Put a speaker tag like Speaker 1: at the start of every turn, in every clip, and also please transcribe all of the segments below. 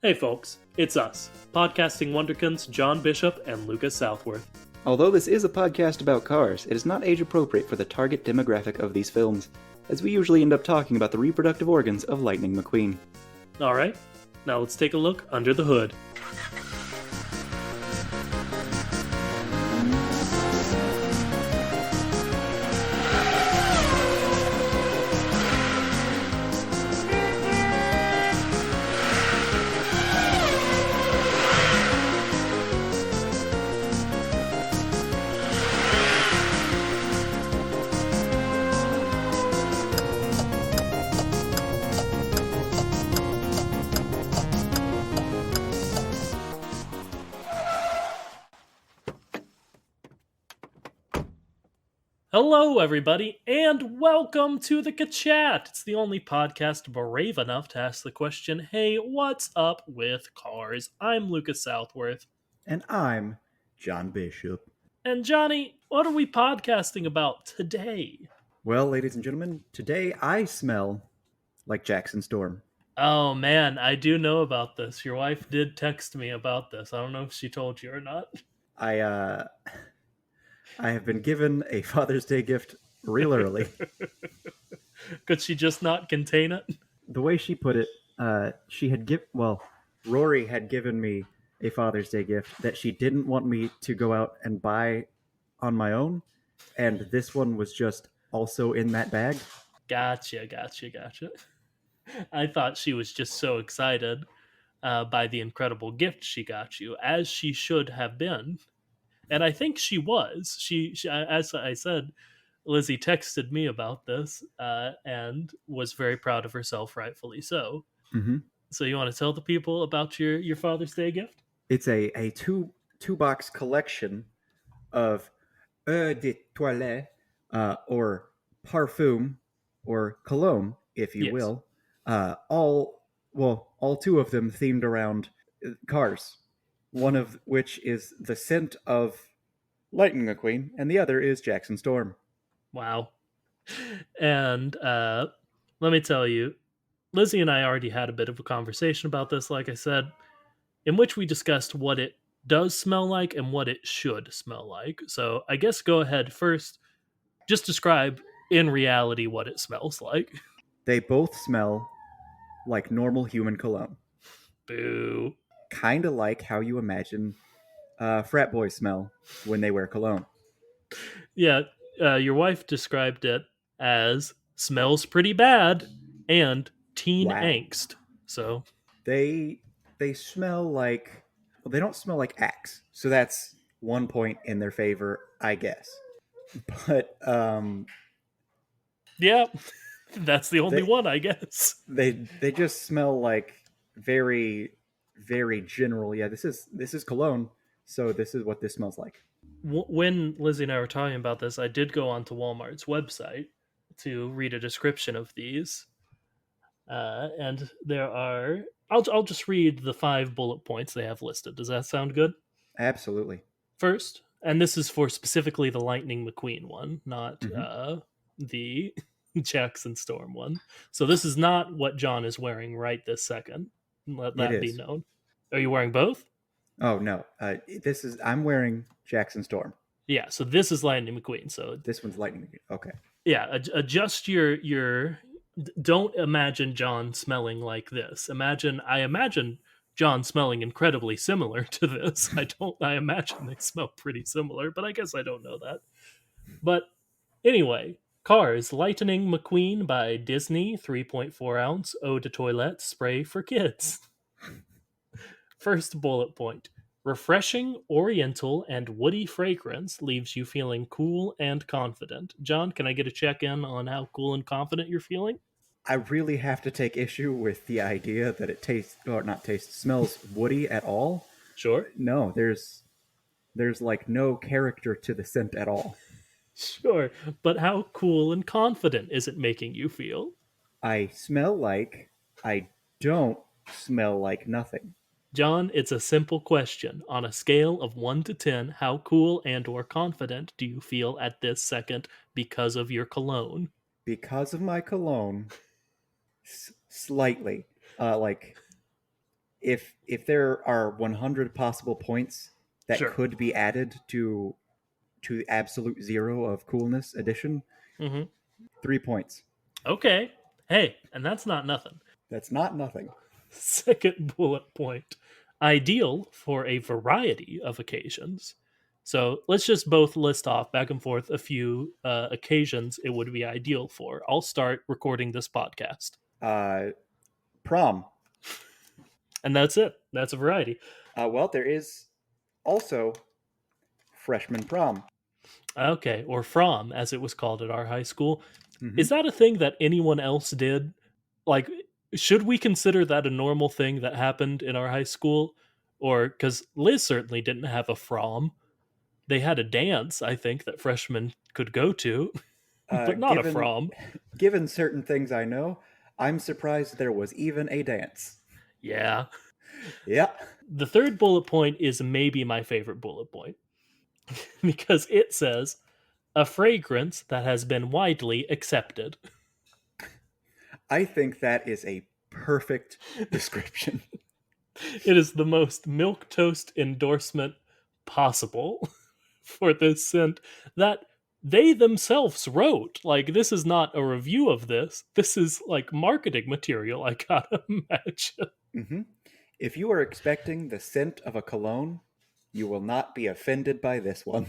Speaker 1: Hey folks, it's us, podcasting wonderkins John Bishop and Lucas Southworth.
Speaker 2: Although this is a podcast about cars, it is not age appropriate for the target demographic of these films, as we usually end up talking about the reproductive organs of Lightning McQueen.
Speaker 1: Alright, now let's take a look under the hood. Hello, everybody, and welcome to the Chat. It's the only podcast brave enough to ask the question, hey, what's up with cars? I'm Lucas Southworth.
Speaker 3: And I'm John Bishop.
Speaker 1: And Johnny, what are we podcasting about today?
Speaker 3: Well, ladies and gentlemen, today I smell like Jackson Storm.
Speaker 1: Oh man, I do know about this. Your wife did text me about this. I don't know if she told you or not.
Speaker 3: I have been given a Father's Day gift real early.
Speaker 1: Could she just not contain it?
Speaker 3: The way she put it, Rory had given me a Father's Day gift that she didn't want me to go out and buy on my own, and this one was just also in that bag.
Speaker 1: Gotcha. I thought she was just so excited by the incredible gift she got you, as she should have been. And I think she was. She as I said, Lizzie texted me about this and was very proud of herself, rightfully so.
Speaker 3: Mm-hmm.
Speaker 1: So you want to tell the people about your Father's Day gift?
Speaker 3: It's a two-box collection of eau de toilette, or parfum, or cologne, if you will. All two of them themed around cars. One of which is the scent of Lightning McQueen, and the other is Jackson Storm.
Speaker 1: Wow. And let me tell you, Lizzie and I already had a bit of a conversation about this, like I said, in which we discussed what it does smell like and what it should smell like. So I guess go ahead first, just describe in reality what it smells like.
Speaker 3: They both smell like normal human cologne.
Speaker 1: Boo.
Speaker 3: Kind of like how you imagine frat boys smell when they wear cologne.
Speaker 1: Yeah, your wife described it as smells pretty bad and teen angst. So
Speaker 3: they smell like, well, they don't smell like Axe, so that's 1 point in their favor, I guess. But
Speaker 1: yeah, that's the only one, I guess.
Speaker 3: They just smell like very, very general. Yeah, this is cologne, so this is what this smells like.
Speaker 1: When Lizzie and I were talking about this, I did go onto Walmart's website to read a description of these, and there are. I'll just read the 5 bullet points they have listed. Does that sound good?
Speaker 3: Absolutely.
Speaker 1: First, and this is for specifically the Lightning McQueen one, not the Jackson Storm one. So this is not what John is wearing right this second. Let that be known. Are you wearing both?
Speaker 3: Oh no, I'm wearing Jackson Storm.
Speaker 1: Yeah, so this is Lightning McQueen. So
Speaker 3: this one's Lightning McQueen. Okay.
Speaker 1: Yeah, adjust your. Don't imagine John smelling like this. I imagine John smelling incredibly similar to this. I imagine they smell pretty similar, but I guess I don't know that. But anyway, Cars, Lightning McQueen by Disney, 3.4 ounce eau de toilette spray for kids. First bullet point. Refreshing, oriental, and woody fragrance leaves you feeling cool and confident. John, can I get a check-in on how cool and confident you're feeling?
Speaker 3: I really have to take issue with the idea that it smells woody at all.
Speaker 1: Sure.
Speaker 3: No, there's like no character to the scent at all.
Speaker 1: Sure, but how cool and confident is it making you feel?
Speaker 3: I smell like I don't smell like nothing.
Speaker 1: John, it's a simple question. On a scale of 1 to 10, how cool and or confident do you feel at this second because of your cologne?
Speaker 3: Because of my cologne, slightly. Like if there are 100 possible points that
Speaker 1: Sure.
Speaker 3: could be added to absolute zero of coolness addition,
Speaker 1: Mm-hmm.
Speaker 3: 3 points.
Speaker 1: Okay. Hey, and that's not nothing.
Speaker 3: That's not nothing.
Speaker 1: Second bullet point, ideal for a variety of occasions. So let's just both list off back and forth a few occasions it would be ideal for. I'll start recording this podcast.
Speaker 3: Uh, Prom.
Speaker 1: And that's it. That's a variety.
Speaker 3: Well, there is also freshman prom.
Speaker 1: Okay, or from, as it was called at our high school.
Speaker 3: Mm-hmm.
Speaker 1: Is that a thing that anyone else did? Like, should we consider that a normal thing that happened in our high school? Or, because Liz certainly didn't have a from. They had a dance, I think, that freshmen could go to, but not a
Speaker 3: Given
Speaker 1: from.
Speaker 3: given certain things I know, I'm surprised there was even a dance.
Speaker 1: Yeah.
Speaker 3: Yeah.
Speaker 1: The third bullet point is maybe my favorite bullet point because it says a fragrance that has been widely accepted.
Speaker 3: I think that is a perfect description.
Speaker 1: It is the most milquetoast endorsement possible for this scent that they themselves wrote. Like, this is not a review of this. This is like marketing material, I gotta imagine.
Speaker 3: Mm-hmm. If you are expecting the scent of a cologne, you will not be offended by this one.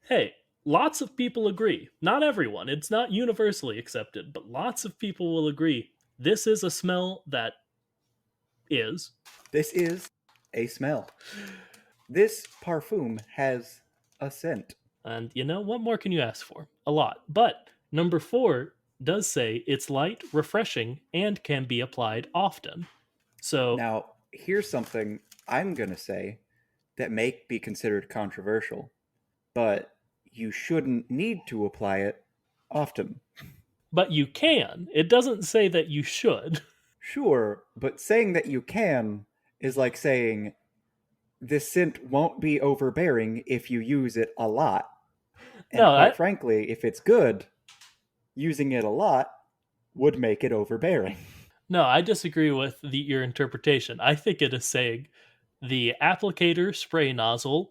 Speaker 1: Hey, lots of people agree. Not everyone, it's not universally accepted, but lots of people will agree. This is a smell that is.
Speaker 3: This is a smell. This parfum has a scent.
Speaker 1: And you know, what more can you ask for? A lot. But number 4 does say it's light, refreshing, and can be applied often. So,
Speaker 3: Now, here's something I'm going to say that may be considered controversial, but you shouldn't need to apply it often.
Speaker 1: but you can. It doesn't say that you should.
Speaker 3: Sure, but saying that you can is like saying this scent won't be overbearing if you use it a lot. And
Speaker 1: No,
Speaker 3: quite frankly, if it's good, using it a lot would make it overbearing.
Speaker 1: I disagree with your interpretation. I think it is saying the applicator spray nozzle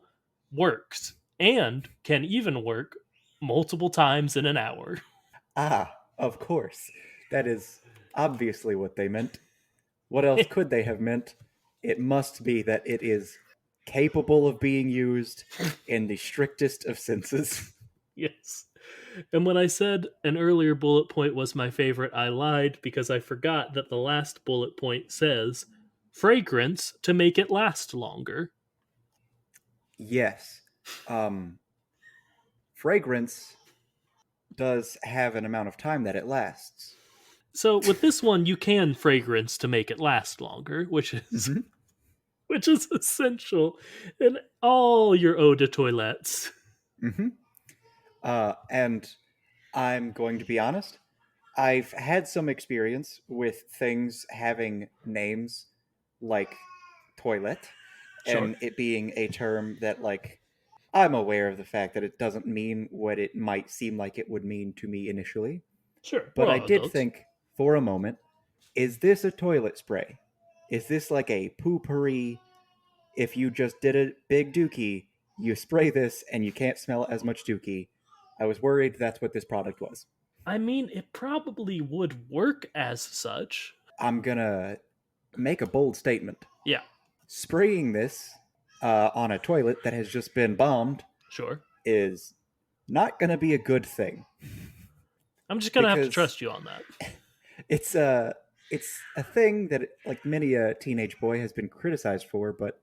Speaker 1: works and can even work multiple times in an hour.
Speaker 3: Ah, of course. That is obviously what they meant. What else could they have meant? It must be that it is capable of being used in the strictest of senses.
Speaker 1: Yes. And when I said an earlier bullet point was my favorite, I lied because I forgot that the last bullet point says fragrance to make it last longer.
Speaker 3: Yes. Fragrance does have an amount of time that it lasts.
Speaker 1: So with this one, you can fragrance to make it last longer, which is
Speaker 3: Mm-hmm.
Speaker 1: which is essential in all your eau de toilettes.
Speaker 3: Mm-hmm. And I'm going to be honest, I've had some experience with things having names like toilet
Speaker 1: Sure,
Speaker 3: and it being a term that, like, I'm aware of the fact that it doesn't mean what it might seem like it would mean to me initially.
Speaker 1: sure.
Speaker 3: But
Speaker 1: We're
Speaker 3: I
Speaker 1: all
Speaker 3: did
Speaker 1: adults.
Speaker 3: think for a moment, is this a toilet spray? Is this like a poopery? If you just did a big dookie, you spray this and you can't smell as much dookie. I was worried that's what this product was.
Speaker 1: I mean, it probably would work as such.
Speaker 3: I'm gonna make a bold statement.
Speaker 1: Yeah,
Speaker 3: Spraying this on a toilet that has just been bombed
Speaker 1: sure.
Speaker 3: is not gonna be a good thing
Speaker 1: I'm just gonna have to
Speaker 3: because
Speaker 1: trust you on that.
Speaker 3: it's a it's a thing that like many a teenage boy has been criticized for, but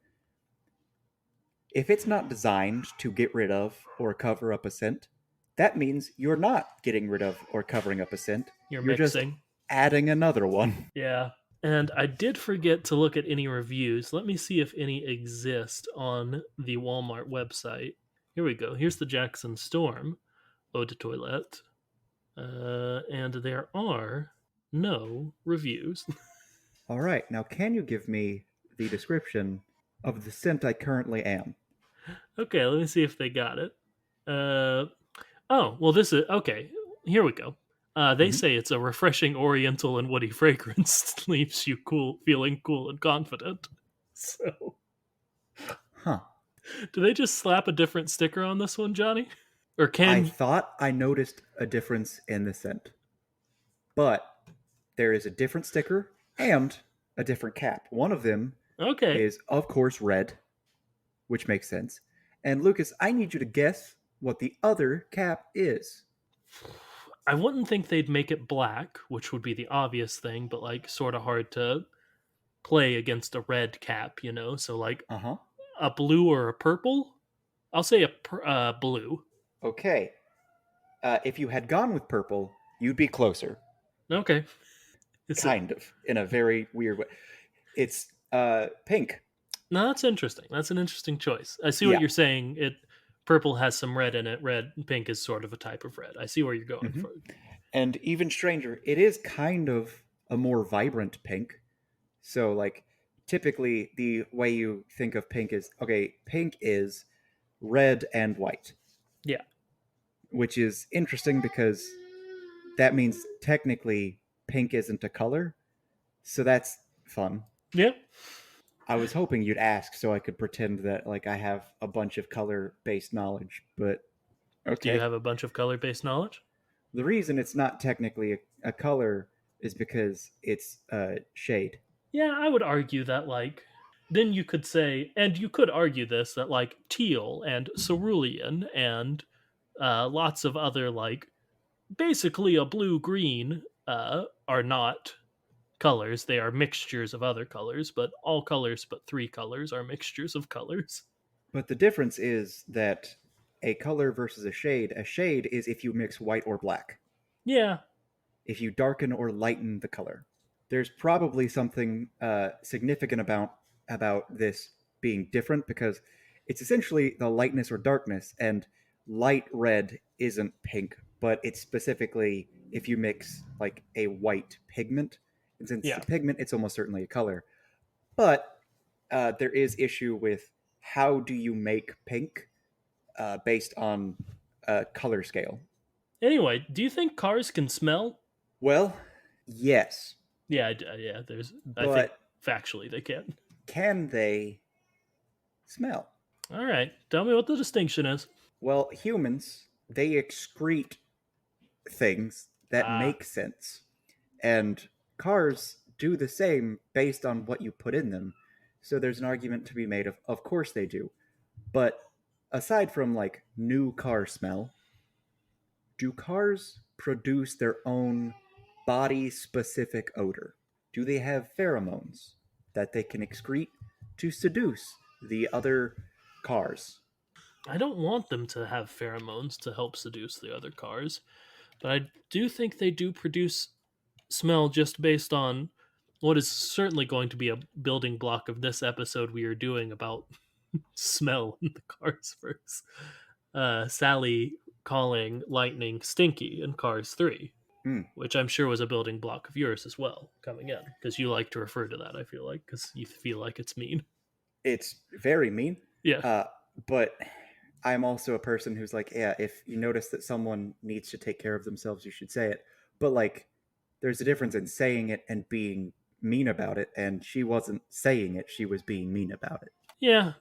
Speaker 3: if it's not designed to get rid of or cover up a scent, that means you're not getting rid of or covering up a scent.
Speaker 1: You're
Speaker 3: You're just
Speaker 1: mixing.
Speaker 3: adding another one.
Speaker 1: Yeah. And I did forget to look at any reviews. Let me see if any exist on the Walmart website. Here we go. Here's the Jackson Storm Eau de Toilette. And there are no reviews.
Speaker 3: All right, now can you give me the description of the scent I currently am?
Speaker 1: Okay, let me see if they got it. Oh, well, this is okay. Here we go. They say it's a refreshing oriental and woody fragrance, leaves you feeling cool and confident. So,
Speaker 3: Huh.
Speaker 1: do they just slap a different sticker on this one, Johnny? Or
Speaker 3: I
Speaker 1: can
Speaker 3: thought I noticed a difference in the scent, but there is a different sticker and a different cap. One of them
Speaker 1: okay?
Speaker 3: is, of course, red, which makes sense. And Lucas, I need you to guess what the other cap is.
Speaker 1: I wouldn't think they'd make it black, which would be the obvious thing, but like sort of hard to play against a red cap, you know? So like
Speaker 3: Uh huh.
Speaker 1: a blue or a purple? I'll say a blue.
Speaker 3: Okay. If you had gone with purple, you'd be closer.
Speaker 1: Okay. Is it?
Speaker 3: Kind of, in a very weird way. It's pink.
Speaker 1: No, that's interesting. That's an interesting choice. I see what
Speaker 3: Yeah.
Speaker 1: you're saying. It purple has some red in it. Red, pink is sort of a type of red. I see where you're going
Speaker 3: Hmm.
Speaker 1: for.
Speaker 3: And even stranger, it is kind of a more vibrant pink. So, like, typically the way you think of pink is okay, pink is red and white,
Speaker 1: Yeah.
Speaker 3: which is interesting because that means technically pink isn't a color. So that's fun.
Speaker 1: Yeah.
Speaker 3: I was hoping you'd ask so I could pretend that like I have a bunch of color based knowledge, but
Speaker 1: Do you
Speaker 3: okay.
Speaker 1: have a bunch of color based knowledge?
Speaker 3: The reason it's not technically a color is because it's a shade.
Speaker 1: Yeah, I would argue that like then you could say, and you could argue this that like teal and cerulean and lots of other like basically a blue green are not colors. They are mixtures of other colors, but all colors but three colors are mixtures of colors.
Speaker 3: But the difference is that a color versus a shade is if you mix white or black,
Speaker 1: Yeah,
Speaker 3: if you darken or lighten the color. There's probably something significant about this being different because it's essentially the lightness or darkness, and light red isn't pink, but it's specifically if you mix like a white pigment, and since it's
Speaker 1: yeah.
Speaker 3: a pigment, it's almost certainly a color. But there is issue with how do you make pink based on a color scale.
Speaker 1: Anyway, do you think cars can smell?
Speaker 3: Well, yes,
Speaker 1: Yeah, yeah. I think
Speaker 3: but
Speaker 1: factually they can.
Speaker 3: can they smell?
Speaker 1: All right, tell me what the distinction is.
Speaker 3: Well, humans, they excrete things that
Speaker 1: Ah,
Speaker 3: make sense. And cars do the same based on what you put in them. So there's an argument to be made of course they do. But aside from like new car smell, do cars produce their own body specific odor? Do they have pheromones that they can excrete to seduce the other cars?
Speaker 1: I don't want them to have pheromones to help seduce the other cars, but I do think they do produce smell just based on what is certainly going to be a building block of this episode we are doing about smell in the Cars verse. Sally calling lightning stinky in Cars 3,
Speaker 3: Hmm.
Speaker 1: which I'm sure was a building block of yours as well coming in, because you like to refer to that, I feel like, because you feel like it's mean.
Speaker 3: It's very mean.
Speaker 1: Yeah.
Speaker 3: Uh, but I'm also a person who's like, yeah, if you notice that someone needs to take care of themselves, you should say it. But like, there's a difference in saying it and being mean about it. And she wasn't saying it; she was being mean about it.
Speaker 1: Yeah.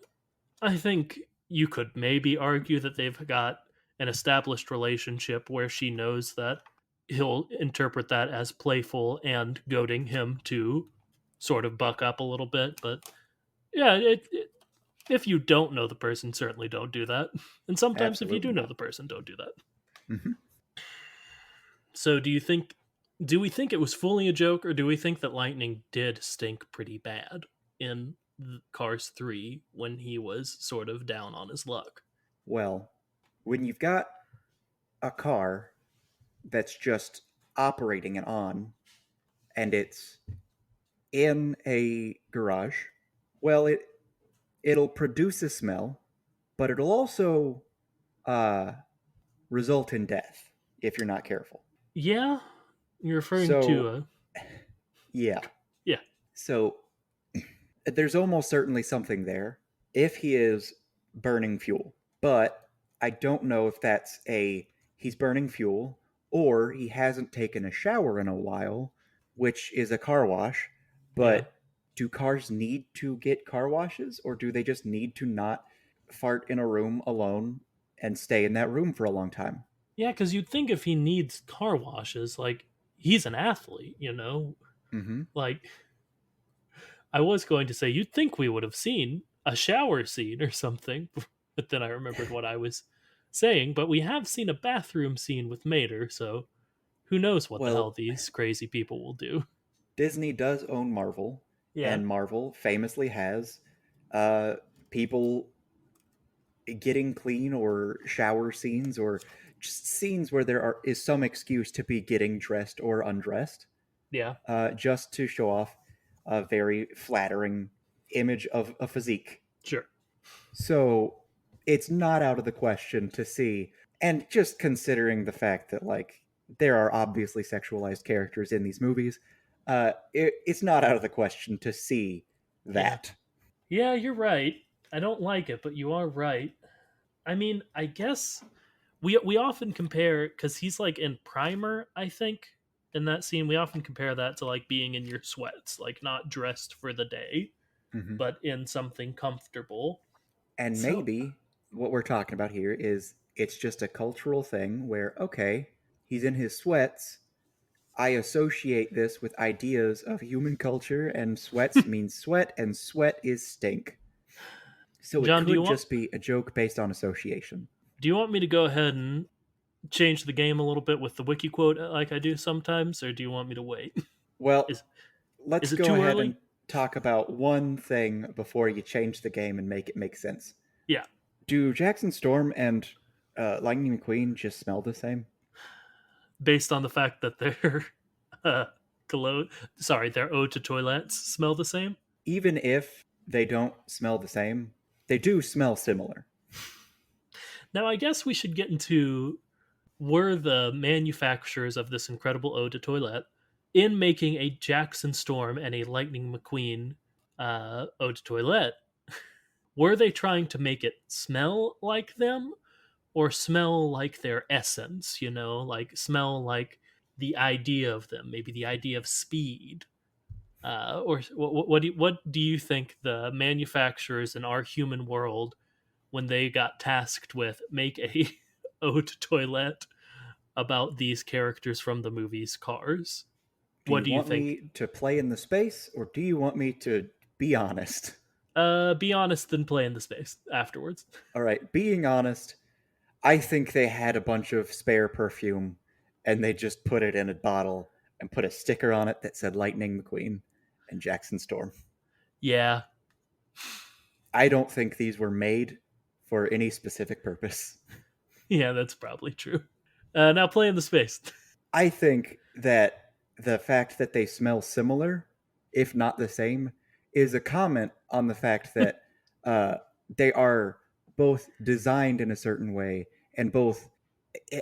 Speaker 1: I think you could maybe argue that they've got an established relationship where she knows that he'll interpret that as playful and goading him to sort of buck up a little bit. But yeah, if you don't know the person, certainly don't do that. And sometimes if you do
Speaker 3: Absolutely
Speaker 1: know
Speaker 3: not.
Speaker 1: the person, don't do that.
Speaker 3: Hmm.
Speaker 1: So do we think it was fully a joke, or do we think that Lightning did stink pretty bad in Cars 3 when he was sort of down on his luck?
Speaker 3: Well, when you've got a car that's just operating and on, and it's in a garage, well, it'll produce a smell, but it'll also uh, result in death if you're not careful.
Speaker 1: Yeah, you're referring to
Speaker 3: So, yeah.
Speaker 1: yeah.
Speaker 3: So, there's almost certainly something there if he is burning fuel. But I don't know if that's a he's burning fuel or he hasn't taken a shower in a while, which is a car wash.
Speaker 1: Yeah.
Speaker 3: But do cars need to get car washes, or do they just need to not fart in a room alone and stay in that room for a long time?
Speaker 1: Yeah, because you'd think if he needs car washes, like, he's an athlete, you know?
Speaker 3: Mm-hmm.
Speaker 1: Like, I was going to say, you'd think we would have seen a shower scene or something, but then I remembered what I was saying. But we have seen a bathroom scene with Mater, so who knows what the hell
Speaker 3: Well,
Speaker 1: these crazy people will do.
Speaker 3: Disney does own Marvel,
Speaker 1: Yeah,
Speaker 3: and Marvel famously has uh, people getting clean or shower scenes or just scenes where is some excuse to be getting dressed or undressed,
Speaker 1: yeah,
Speaker 3: just to show off a very flattering image of a physique.
Speaker 1: sure.
Speaker 3: So it's not out of the question to see, and just considering the fact that like there are obviously sexualized characters in these movies, it's not out of the question to see
Speaker 1: Yeah.
Speaker 3: that.
Speaker 1: Yeah, you're right. I don't like it, but you are right. I mean, I guess we often compare because he's like in primer. I think in that scene we often compare that to like being in your sweats, like not dressed for the day,
Speaker 3: Mhm.
Speaker 1: but in something comfortable.
Speaker 3: And
Speaker 1: So
Speaker 3: maybe what we're talking about here is it's just a cultural thing where, okay, he's in his sweats. I associate this with ideas of human culture, and sweats means sweat, and sweat is stink. So it
Speaker 1: John,
Speaker 3: could just be a joke based on association.
Speaker 1: do you want me to go ahead and change the game a little bit with the wiki quote like I do sometimes, or do you want me to wait?
Speaker 3: Well,
Speaker 1: Is
Speaker 3: let's
Speaker 1: is it
Speaker 3: go
Speaker 1: too
Speaker 3: ahead
Speaker 1: early?
Speaker 3: and talk about one thing before you change the game and make it make sense.
Speaker 1: Yeah,
Speaker 3: Do Jackson Storm and Lightning McQueen just smell the same?
Speaker 1: based on the fact that their uh, cologne, sorry, their eau de toilettes smell the same.
Speaker 3: Even if they don't smell the same, they do smell similar.
Speaker 1: Now, I guess we should get into were the manufacturers of this incredible eau de toilette in making a Jackson Storm and a Lightning McQueen eau de toilette. Were they trying to make it smell like them or smell like their essence, you know, like smell like the idea of them, maybe the idea of speed? Or what do you think the manufacturers in our human world, when they got tasked with make a eau de toilette about these characters from the movies Cars?
Speaker 3: Do
Speaker 1: What
Speaker 3: you
Speaker 1: do you
Speaker 3: want
Speaker 1: think?
Speaker 3: me to play in the space, or do you want me to be honest?
Speaker 1: Be honest, then play in the space afterwards.
Speaker 3: All right, being honest, I think they had a bunch of spare perfume and they just put it in a bottle and put a sticker on it that said Lightning McQueen and Jackson Storm.
Speaker 1: Yeah,
Speaker 3: I don't think these were made for any specific purpose.
Speaker 1: yeah, that's probably true. Now play in the space.
Speaker 3: I think that the fact that they smell similar, if not the same, is a comment on the fact that uh, they are both designed in a certain way and both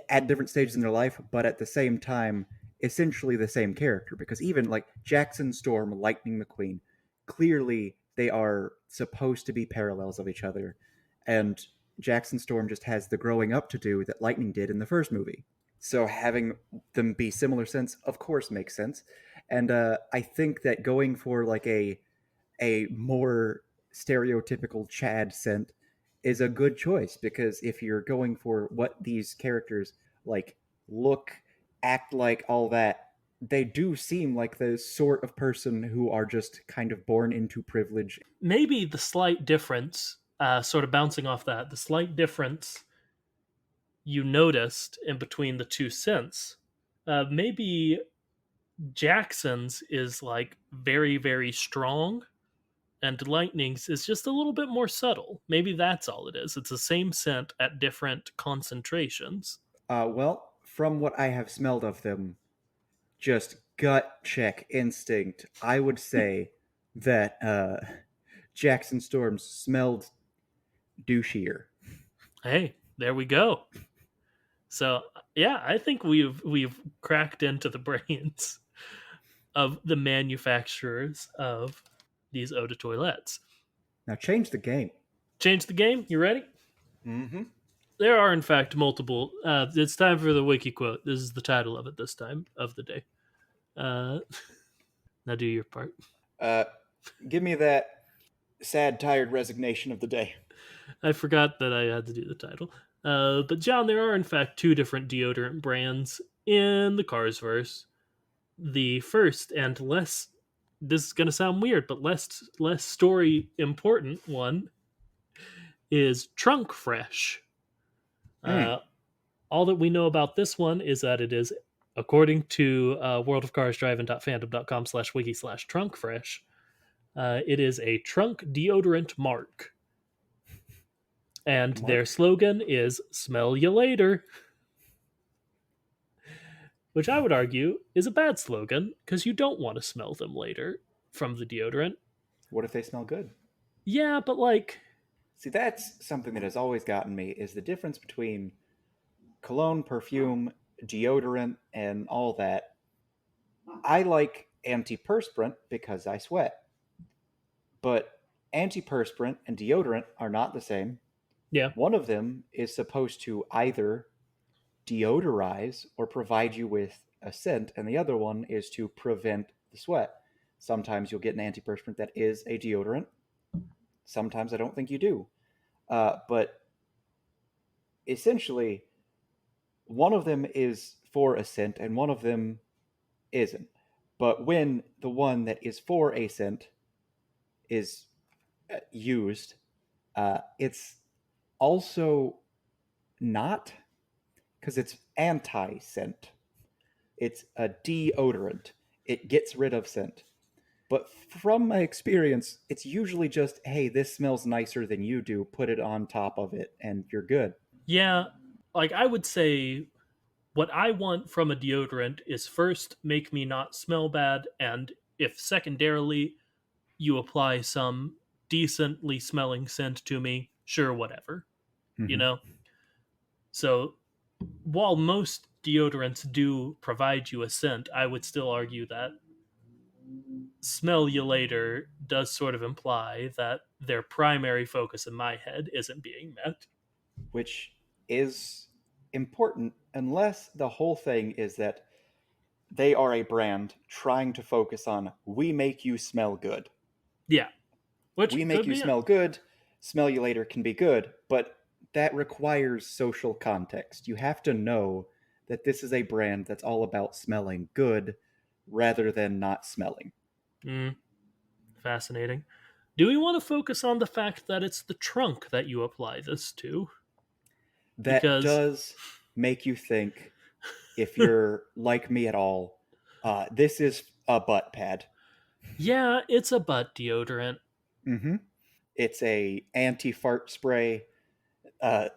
Speaker 3: at different stages in their life, but at the same time, essentially the same character. Because even like Jackson Storm, Lightning McQueen, clearly they are supposed to be parallels of each other. And Jackson Storm just has the growing up to do that Lightning did in the first movie. So having them be similar sense, of course, makes sense. And I think that going for like a more stereotypical Chad scent is a good choice because if you're going for what these characters like look, act like, all that, they do seem like the sort of person who are just kind of born into privilege.
Speaker 1: Maybe the slight difference, sort of bouncing off that, the slight difference you noticed in between the two scents, maybe Jackson's is like very, very strong, and Lightning's is just a little bit more subtle. Maybe that's all it is. It's the same scent at different concentrations.
Speaker 3: Well, from what I have smelled of them, just gut check instinct, I would say that Jackson Storms smelled douchier.
Speaker 1: Hey, there we go. So yeah, I think we've cracked into the brains of the manufacturers of these eau de toilettes.
Speaker 3: Now change the game.
Speaker 1: Change the game. You ready?
Speaker 3: Mm-hmm.
Speaker 1: there are in fact multiple. It's time for the wiki quote. This is the title of it this time of the day. Uh, now do your part.
Speaker 2: Uh, give me that sad, tired resignation of the day.
Speaker 1: I forgot that I had to do the title. But John, there are in fact two different deodorant brands in the Cars verse. The first and less, this is going to sound weird, but less story important one is Trunk Fresh.
Speaker 2: Mm.
Speaker 1: Uh, all that we know about this one is that it is, according to worldofcarsdriving.fandom.com/wiki/trunkfresh, it is a trunk deodorant mark. And their
Speaker 2: Mark?
Speaker 1: slogan is "Smell you later," which I would argue is a bad slogan because you don't want to smell them later from the deodorant.
Speaker 2: What if they smell good?
Speaker 1: Yeah, but like,
Speaker 2: See, that's something that has always gotten me, is the difference between cologne, perfume, deodorant, and all that. I like antiperspirant because I sweat. But antiperspirant and deodorant are not the same.
Speaker 1: yeah,
Speaker 2: One of them is supposed to either deodorize or provide you with a scent, and the other one is to prevent the sweat. Sometimes you'll get an antiperspirant that is a deodorant. Sometimes I don't think you do. But essentially, one of them is for a scent and one of them isn't. But when the one that is for a scent is used, it's also not, because it's anti scent. It's a deodorant. It gets rid of scent. But from my experience, it's usually just, hey, this smells nicer than you do. Put it on top of it, and you're good.
Speaker 1: yeah, like I would say what I want from a deodorant is first make me not smell bad, and if secondarily you apply some decently smelling scent to me, sure, whatever, you
Speaker 2: Mm-hmm.
Speaker 1: know? So while most deodorants do provide you a scent, I would still argue that smell you later does sort of imply that their primary focus in my head isn't being met.
Speaker 2: Which is important unless the whole thing is that they are a brand trying to focus on we make you smell good.
Speaker 1: Yeah,
Speaker 2: We
Speaker 1: which
Speaker 2: make
Speaker 1: could
Speaker 2: you
Speaker 1: be it.
Speaker 2: smell good, smell you later can be good, but that requires social context. You have to know that this is a brand that's all about smelling good rather than not smelling.
Speaker 1: Mm, fascinating. Do we want to focus on the fact that it's the trunk that you apply this to?
Speaker 2: That
Speaker 1: Because,
Speaker 2: does make you think, if you're like me at all, this is a butt pad.
Speaker 1: yeah, it's a butt deodorant.
Speaker 2: Mm-hmm. It's a anti-fart spray. Uh,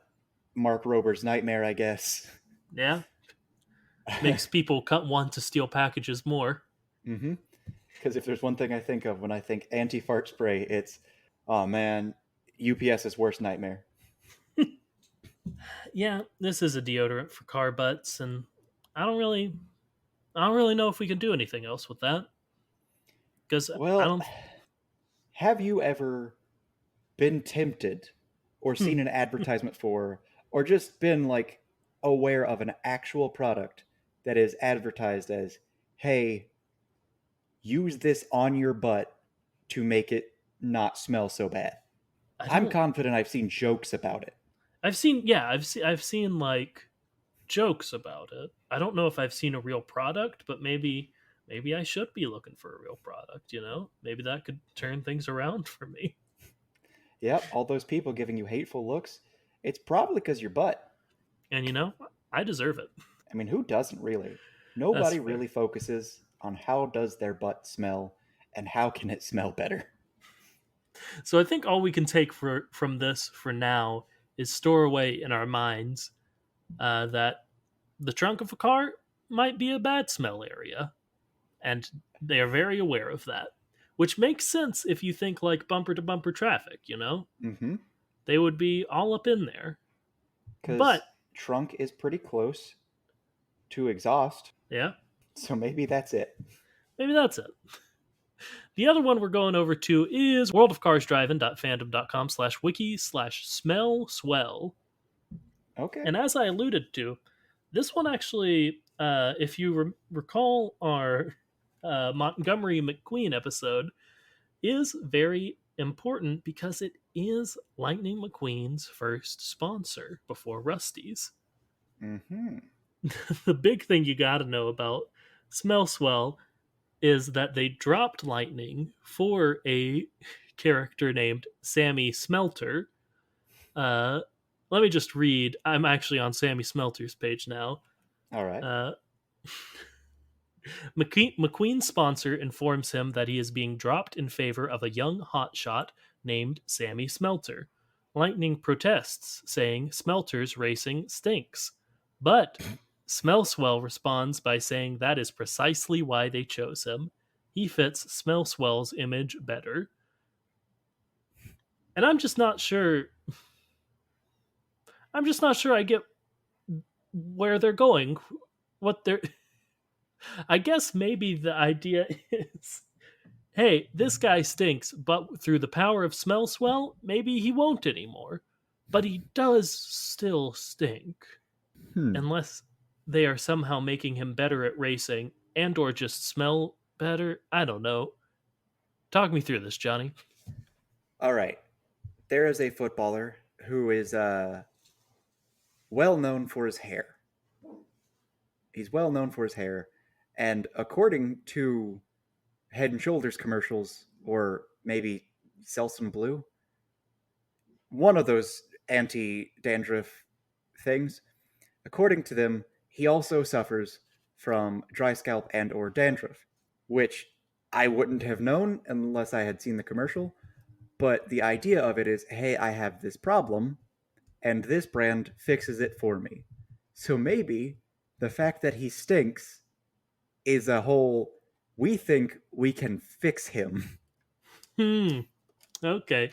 Speaker 2: Mark Rober's nightmare, I guess.
Speaker 1: Yeah, makes people want to steal packages more.
Speaker 2: Mm-hmm. Because if there's one thing I think of when I think anti-fart spray, it's, oh man, UPS's worst nightmare.
Speaker 1: Yeah, this is a deodorant for car butts, and I don't really, I don't really know if we can do anything else with that because I
Speaker 2: Well,
Speaker 1: don't.
Speaker 2: have you ever been tempted or
Speaker 1: Hmm,
Speaker 2: seen an advertisement for, or just been like aware of an actual product that is advertised as, hey, use this on your butt to make it not smell so bad?
Speaker 1: I
Speaker 2: I'm
Speaker 1: don't.
Speaker 2: confident I've seen jokes about it.
Speaker 1: I've seen, yeah, I've seen like jokes about it. I don't know if I've seen a real product, but maybe I should be looking for a real product. Maybe that could turn things around for me.
Speaker 2: Yep, all those people giving you hateful looks, it's probably because your butt.
Speaker 1: And I deserve it.
Speaker 2: I mean, who doesn't really?
Speaker 1: That's
Speaker 2: Nobody
Speaker 1: fair.
Speaker 2: really focuses on how does their butt smell and how can it smell better.
Speaker 1: So I think all we can take from this for now is store away in our minds that the trunk of a car might be a bad smell area, and they are very aware of that. Which makes sense if you think like bumper to bumper traffic.
Speaker 2: Mm-hmm.
Speaker 1: They would be all up in there.
Speaker 2: Because
Speaker 1: But
Speaker 2: trunk is pretty close to exhaust,
Speaker 1: yeah,
Speaker 2: so maybe that's it.
Speaker 1: maybe that's it. The other one we're going over to is worldofcarsdriving.fandom.com/wiki/smell swell.
Speaker 2: Okay.
Speaker 1: And as I alluded to, this one actually, if you recall our Montgomery McQueen episode, is very important because it is Lightning McQueen's first sponsor before Rusty's.
Speaker 2: Mm-hmm.
Speaker 1: The big thing you got to know about Smell Swell is that they dropped Lightning for a character named Sammy Smelter. Uh, Let me just read. I'm actually on Sammy Smelter's page now.
Speaker 2: All right.
Speaker 1: Uh, McQueen's sponsor informs him that he is being dropped in favor of a young hotshot named Sammy Smelter. Lightning protests, saying Smelter's racing stinks. But Smellswell responds by saying that is precisely why they chose him. He fits Smellswell's image better. And I'm just not sure. I'm just not sure I get where they're going. What they're. I guess maybe the idea is, hey, this guy stinks, but through the power of Smell Swell, maybe he won't anymore. But he does still stink.
Speaker 3: Hmm.
Speaker 1: Unless they are somehow making him better at racing and or just smell better. I don't know. Talk me through this, Johnny.
Speaker 3: All right. There is a footballer who is well known for his hair. He's well known for his hair, and according to Head and Shoulders commercials, or maybe Selsun Blue, one of those anti-dandruff things, according to them, he also suffers from dry scalp and or dandruff, which I wouldn't have known unless I had seen the commercial. But the idea of it is, hey, I have this problem, and this brand fixes it for me. So maybe the fact that he stinks is a whole, we think we can fix him.
Speaker 1: Hmm. Okay.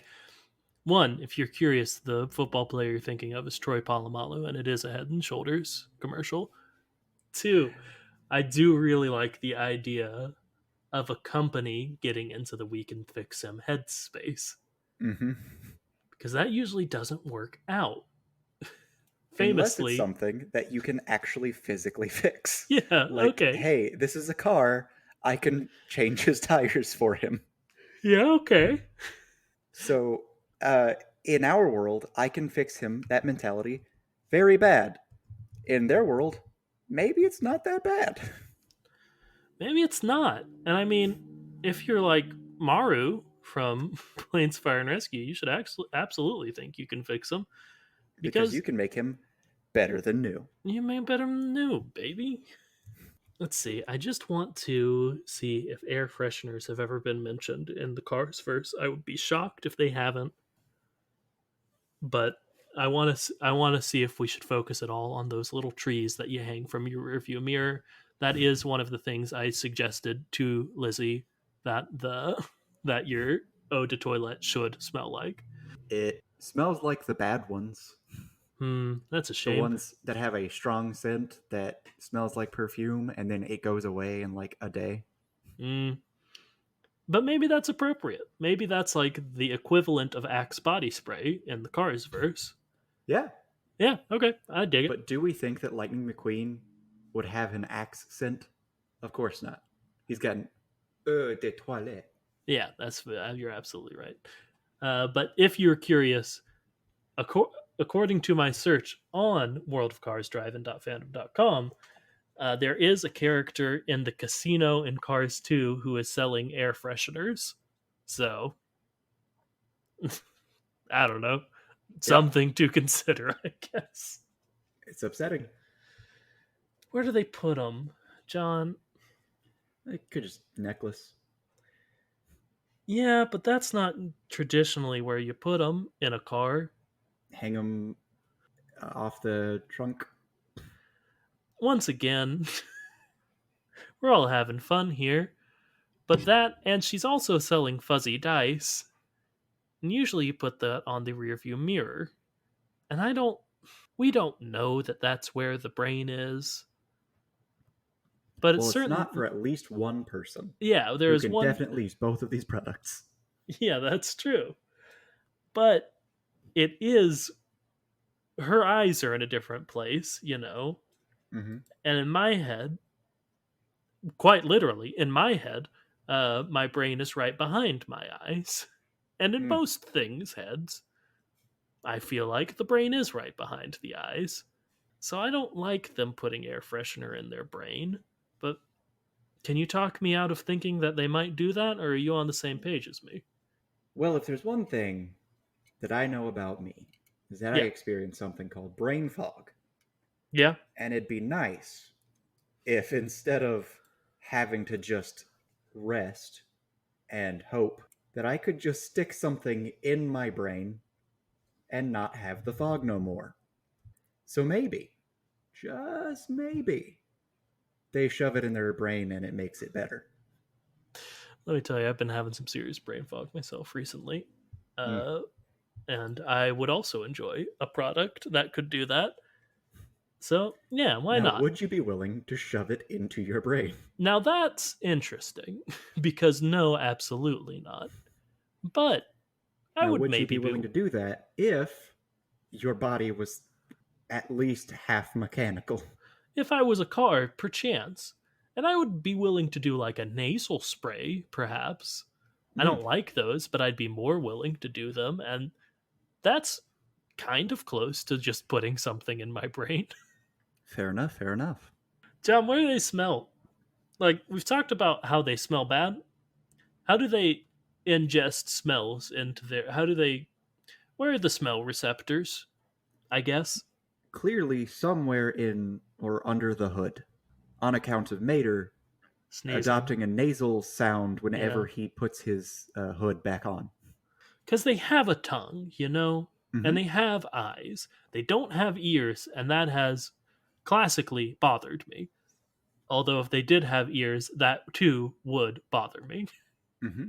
Speaker 1: One, if you're curious, the football player you're thinking of is Troy Polamalu, and it is a Head and Shoulders commercial. Two, I do really like the idea of a company getting into the we can fix him headspace
Speaker 3: Mm-hmm.
Speaker 1: because that usually doesn't work out.
Speaker 3: Unless it's
Speaker 1: Famously,
Speaker 3: something that you can actually physically fix.
Speaker 1: yeah,
Speaker 3: Like,
Speaker 1: okay.
Speaker 3: hey, this is a car, I can change his tires for him.
Speaker 1: Yeah, okay.
Speaker 3: So, uh, in our world, I can fix him, that mentality, very bad. In their world, maybe it's not that bad.
Speaker 1: Maybe it's not. And I mean, if you're like Maru from Planes Fire and Rescue, you should absolutely think you can fix him
Speaker 3: Because you
Speaker 1: because
Speaker 3: can make him better than new.
Speaker 1: you may better than new, baby. Let's see. I just want to see if air fresheners have ever been mentioned in the Cars verse. I would be shocked if they haven't, but I want to see if we should focus at all on those little trees that you hang from your rearview mirror. That is one of the things I suggested to Lizzie that the that your eau de toilette should smell like.
Speaker 3: It smells like the bad ones.
Speaker 1: That's a
Speaker 3: The
Speaker 1: shame.
Speaker 3: ones that have a strong scent that smells like perfume and then it goes away in like a day.
Speaker 1: Hmm. But maybe that's appropriate. Maybe that's like the equivalent of Axe body spray in the Cars verse.
Speaker 3: Yeah.
Speaker 1: Yeah, okay, I dig it.
Speaker 3: But do we think that Lightning McQueen would have an axe scent? Of course not. He's got an eau de toilette.
Speaker 1: Yeah, that's you're absolutely right. But if you're curious, according to my search on worldofcarsdriving.fandom.com, there is a character in the casino in Cars 2 who is selling air fresheners. So, I don't know.
Speaker 3: Yep.
Speaker 1: Something to consider, I guess.
Speaker 3: It's upsetting.
Speaker 1: Where do they put them? John?
Speaker 3: I could just necklace.
Speaker 1: Yeah, but that's not traditionally where you put them in a car.
Speaker 3: Hang them off the trunk.
Speaker 1: Once again, we're all having fun here. But that, and she's also selling fuzzy dice. And usually you put that on the rearview mirror. And we don't know that that's where the brain is. But it's
Speaker 3: Well, it's not
Speaker 1: certain,
Speaker 3: for at least one person
Speaker 1: yeah,
Speaker 3: who
Speaker 1: there's
Speaker 3: can
Speaker 1: one,
Speaker 3: definitely use both of these products.
Speaker 1: yeah, that's true. But it is her eyes are in a different place, you know.
Speaker 3: Mm-hmm.
Speaker 1: And in my head, quite literally, in my head, my brain is right behind my eyes. And in
Speaker 3: Mm.
Speaker 1: most things' heads, I feel like the brain is right behind the eyes. So I don't like them putting air freshener in their brain. But can you talk me out of thinking that they might do that, or are you on the same page as me?
Speaker 3: Well, if there's one thing that I know about me, is that I
Speaker 1: Yeah.
Speaker 3: experience something called brain fog.
Speaker 1: Yeah.
Speaker 3: And it'd be nice if instead of having to just rest and hope, that I could just stick something in my brain and not have the fog no more. So maybe, just maybe, they shove it in their brain and it makes it better.
Speaker 1: Let me tell you, I've been having some serious brain fog myself recently.
Speaker 3: Hmm.
Speaker 1: Uh, and I would also enjoy a product that could do that. So, yeah, why
Speaker 3: Now,
Speaker 1: not?
Speaker 3: would you be willing to shove it into your brain?
Speaker 1: Now that's interesting because no, absolutely not. But I
Speaker 3: Now,
Speaker 1: would
Speaker 3: would you
Speaker 1: maybe
Speaker 3: be
Speaker 1: be
Speaker 3: willing to do that if your body was at least half mechanical?
Speaker 1: if I was a car, perchance. And I would be willing to do like a nasal spray, perhaps. I
Speaker 3: Hmm.
Speaker 1: don't like those, but I'd be more willing to do them. And that's kind of close to just putting something in my brain.
Speaker 3: Fair enough, fair enough.
Speaker 1: John, what do they smell? Like, we've talked about how they smell bad. How do they ingest smells into their. How do they. Where are the smell receptors? I guess.
Speaker 3: Clearly, somewhere in or under the hood, on account of Mater
Speaker 1: Sneezing.
Speaker 3: adopting a nasal sound whenever
Speaker 1: Yeah.
Speaker 3: he puts his hood back on.
Speaker 1: Because they have a tongue, you know? And
Speaker 3: Mm-hmm.
Speaker 1: they have eyes. They don't have ears, and that has classically bothered me. Although, if they did have ears, that too would bother me.
Speaker 3: Mm-hmm.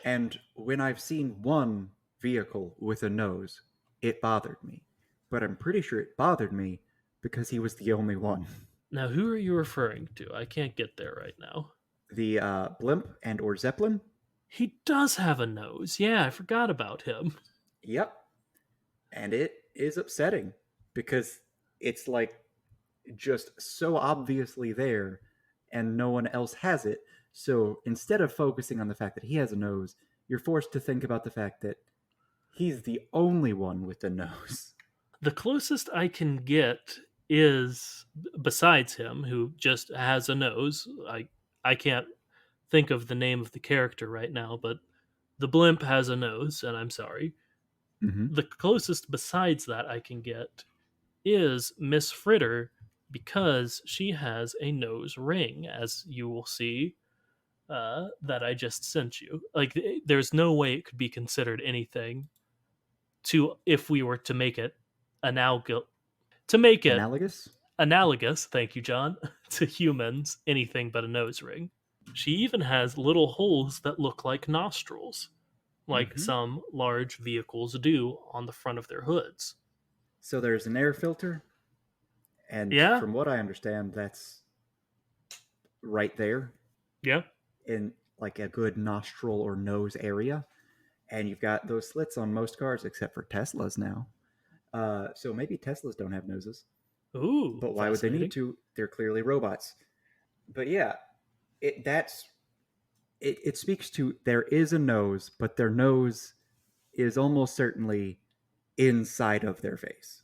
Speaker 3: And when I've seen one vehicle with a nose, it bothered me. But I'm pretty sure it bothered me because he was the only one.
Speaker 1: Now, who are you referring to? I can't get there right now.
Speaker 3: The blimp and or zeppelin.
Speaker 1: He does have a nose. Yeah, I forgot about him.
Speaker 3: Yep. And it is upsetting because it's like just so obviously there and no one else has it. So instead of focusing on the fact that he has a nose, you're forced to think about the fact that he's the only one with a nose.
Speaker 1: The closest I can get is besides him, who just has a nose. I can't think of the name of the character right now, but the blimp has a nose, and I'm sorry.
Speaker 3: Mm-hmm.
Speaker 1: The closest besides that I can get is Miss Fritter because she has a nose ring, as you will see that I just sent you. Like, there's no way it could be considered anything to if we were to make it analogous to make it
Speaker 3: Analogous?
Speaker 1: analogous. Thank you, John, to humans. Anything but a nose ring. She even has little holes that look like nostrils, like
Speaker 3: Mm-hmm.
Speaker 1: some large vehicles do on the front of their hoods.
Speaker 3: So there's an air filter, and
Speaker 1: Yeah,
Speaker 3: from what I understand, that's right there
Speaker 1: yeah.
Speaker 3: in like a good nostril or nose area. And you've got those slits on most cars except for Teslas now. So maybe Teslas don't have noses,
Speaker 1: Ooh,
Speaker 3: but why would they need
Speaker 1: fascinating.
Speaker 3: to? They're clearly robots. But yeah, it speaks to there is a nose, but their nose is almost certainly inside of their face.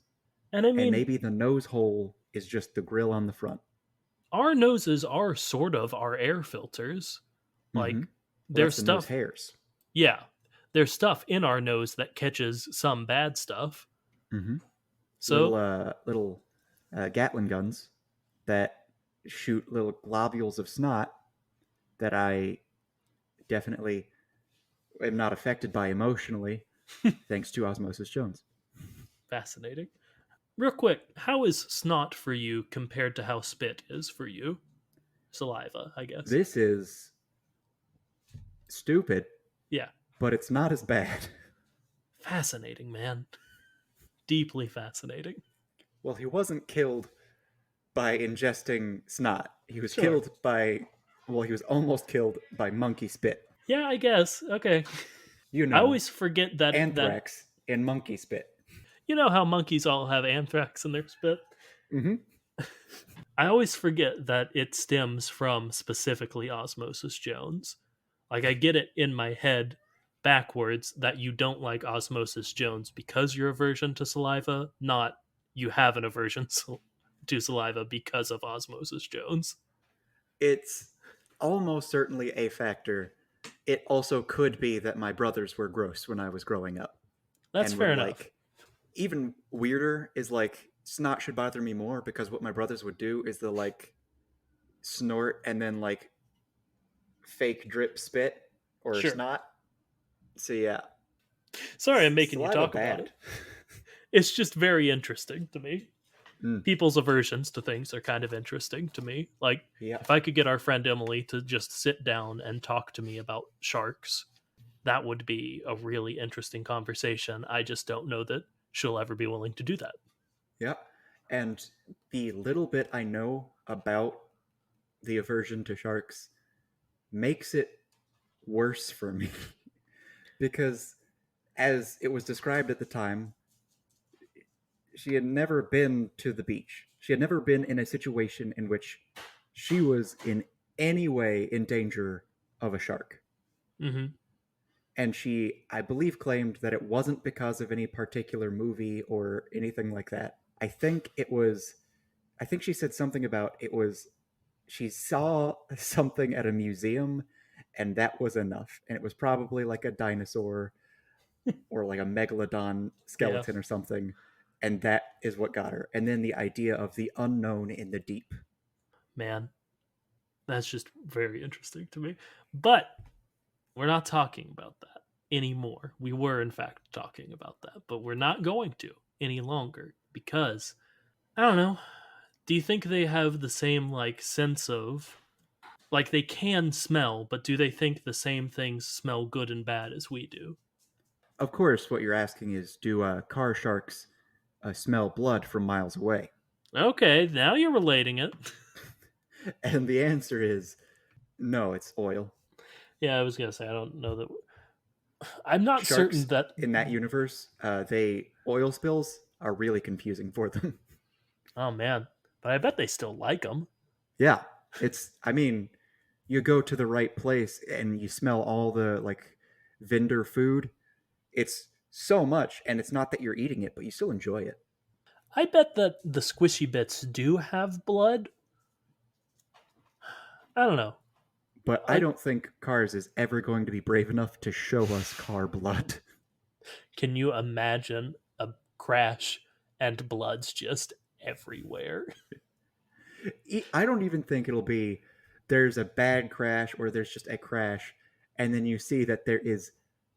Speaker 1: And I
Speaker 3: And
Speaker 1: mean,
Speaker 3: maybe the nose hole is just the grill on the front.
Speaker 1: our noses are sort of our air filters.
Speaker 3: Mm-hmm.
Speaker 1: Like,
Speaker 3: Well,
Speaker 1: there's
Speaker 3: that's the nose
Speaker 1: stuff,
Speaker 3: hairs.
Speaker 1: yeah, there's stuff in our nose that catches some bad stuff.
Speaker 3: Mm-hmm. Little
Speaker 1: So,
Speaker 3: little Gatling guns that shoot little globules of snot that I definitely am not affected by emotionally, thanks to Osmosis Jones.
Speaker 1: fascinating. Real quick, how is snot for you compared to how spit is for you? Saliva, I guess.
Speaker 3: This is stupid,
Speaker 1: Yeah.
Speaker 3: but it's not as bad.
Speaker 1: Fascinating, man. Deeply fascinating.
Speaker 3: Well, he wasn't killed by ingesting snot. He was
Speaker 1: Sure.
Speaker 3: killed by, well, he was almost killed by monkey spit.
Speaker 1: Yeah, I guess. Okay.
Speaker 3: You
Speaker 1: I
Speaker 3: know,
Speaker 1: always forget that
Speaker 3: anthrax and monkey spit.
Speaker 1: You know how monkeys all have anthrax in their spit?
Speaker 3: Mm-hmm.
Speaker 1: I always forget that it stems from specifically Osmosis Jones. Like, I get it in my head backwards that you don't like Osmosis Jones because you're aversion to saliva, not you have an aversion to saliva because of Osmosis Jones.
Speaker 3: It's almost certainly a factor. It also could be that my brothers were gross when I was growing up
Speaker 1: That's
Speaker 3: and would
Speaker 1: fair enough.
Speaker 3: like, even weirder is like snot should bother me more because what my brothers would do is they'll like snort and then like fake drip spit or
Speaker 1: Sure.
Speaker 3: snot. So yeah,
Speaker 1: Sorry I'm making you
Speaker 3: saliva
Speaker 1: talk about
Speaker 3: bad.
Speaker 1: it. It's just very interesting to me.
Speaker 3: Mm,
Speaker 1: People's aversions to things are kind of interesting to me. Like,
Speaker 3: yeah,
Speaker 1: if I could get our friend Emily to just sit down and talk to me about sharks, that would be a really interesting conversation. I just don't know that she'll ever be willing to do that.
Speaker 3: yeah. And the little bit I know about the aversion to sharks makes it worse for me because, as it was described at the time, she had never been to the beach. She had never been in a situation in which she was in any way in danger of a shark.
Speaker 1: Hmm.
Speaker 3: And she, I believe, claimed that it wasn't because of any particular movie or anything like that. I think she said something about it was, she saw something at a museum and that was enough. And it was probably like a dinosaur or like a megalodon
Speaker 1: Yeah,
Speaker 3: skeleton or something. And that is what got her. And then the idea of the unknown in the deep.
Speaker 1: man, that's just very interesting to me. But we're not talking about that anymore. We were, in fact, talking about that, but we're not going to any longer because, I don't know. Do you think they have the same, like, sense of, like, they can smell, but do they think the same things smell good and bad as we do?
Speaker 3: Of course, what you're asking is, do car sharks smell blood from miles away?
Speaker 1: Okay, now you're relating it.
Speaker 3: And the answer is no, it's oil.
Speaker 1: Yeah, I was gonna say I don't know that. I'm not certain
Speaker 3: Sharks
Speaker 1: that.
Speaker 3: in that universe, they oil spills are really confusing for them.
Speaker 1: Oh man, but I bet they still like them.
Speaker 3: Yeah, I mean, you go to the right place and you smell all the like vendor food. It's so much, and it's not that you're eating it, but you still enjoy it.
Speaker 1: I bet that the squishy bits do have blood. I don't know.
Speaker 3: But I
Speaker 1: I
Speaker 3: don't think Cars is ever going to be brave enough to show us car blood.
Speaker 1: Can you imagine a crash and blood's just everywhere?
Speaker 3: I don't even think it'll be there's a bad crash or there's just a crash, and then you see that there is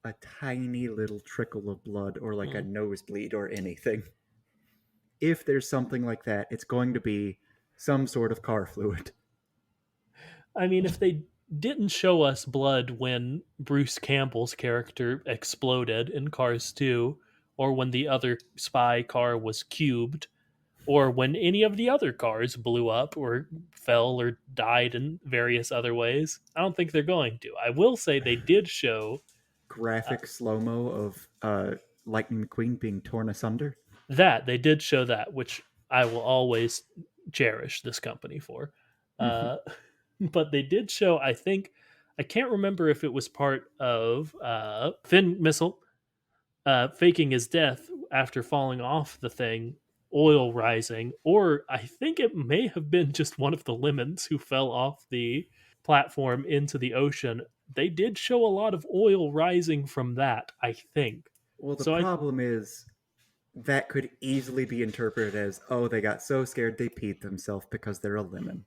Speaker 3: a tiny little trickle of blood or like a
Speaker 1: Hmm.
Speaker 3: nosebleed or anything. If there's something like that, it's going to be some sort of car fluid.
Speaker 1: I mean, if they didn't show us blood when Bruce Campbell's character exploded in Cars 2, or when the other spy car was cubed, or when any of the other cars blew up or fell or died in various other ways, I don't think they're going to. I will say they did show
Speaker 3: Graphic slow mo of Lightning McQueen being torn asunder.
Speaker 1: that. They did show that, which I will always cherish this company for.
Speaker 3: Mhm.
Speaker 1: Uh, but they did show, I think, I can't remember if it was part of Finn Missile faking his death after falling off the thing, oil rising, or I think it may have been just one of the lemons who fell off the platform into the ocean. They did show a lot of oil rising from that, I think.
Speaker 3: Well, the
Speaker 1: So I
Speaker 3: problem is that could easily be interpreted as, oh, they got so scared they peed themselves because they're a lemon.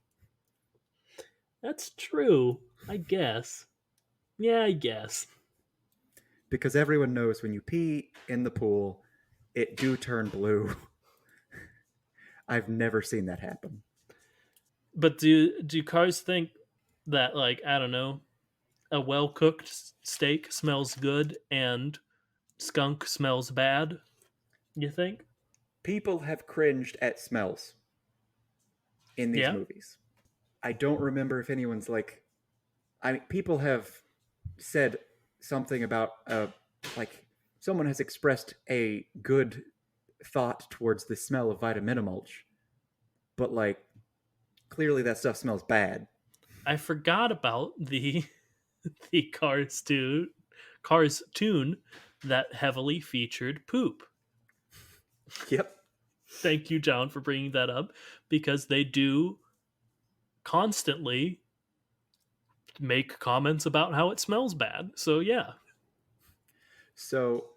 Speaker 1: That's true, I guess. Yeah, I guess.
Speaker 3: Because everyone knows when you pee in the pool, it do turn blue. I've never seen that happen.
Speaker 1: But do cars think that, like, I don't know, a well cooked steak smells good and skunk smells bad? You think?
Speaker 3: People have cringed at smells in these
Speaker 1: Yeah.
Speaker 3: movies. I don't remember if anyone's like, I mean, people have said something about like someone has expressed a good thought towards the smell of Vitaminimulch, but like clearly that stuff smells bad.
Speaker 1: I forgot about the the Cars tune that heavily featured poop.
Speaker 3: Yep.
Speaker 1: Thank you, John, for bringing that up because they do constantly make comments about how it smells bad. So yeah,
Speaker 3: So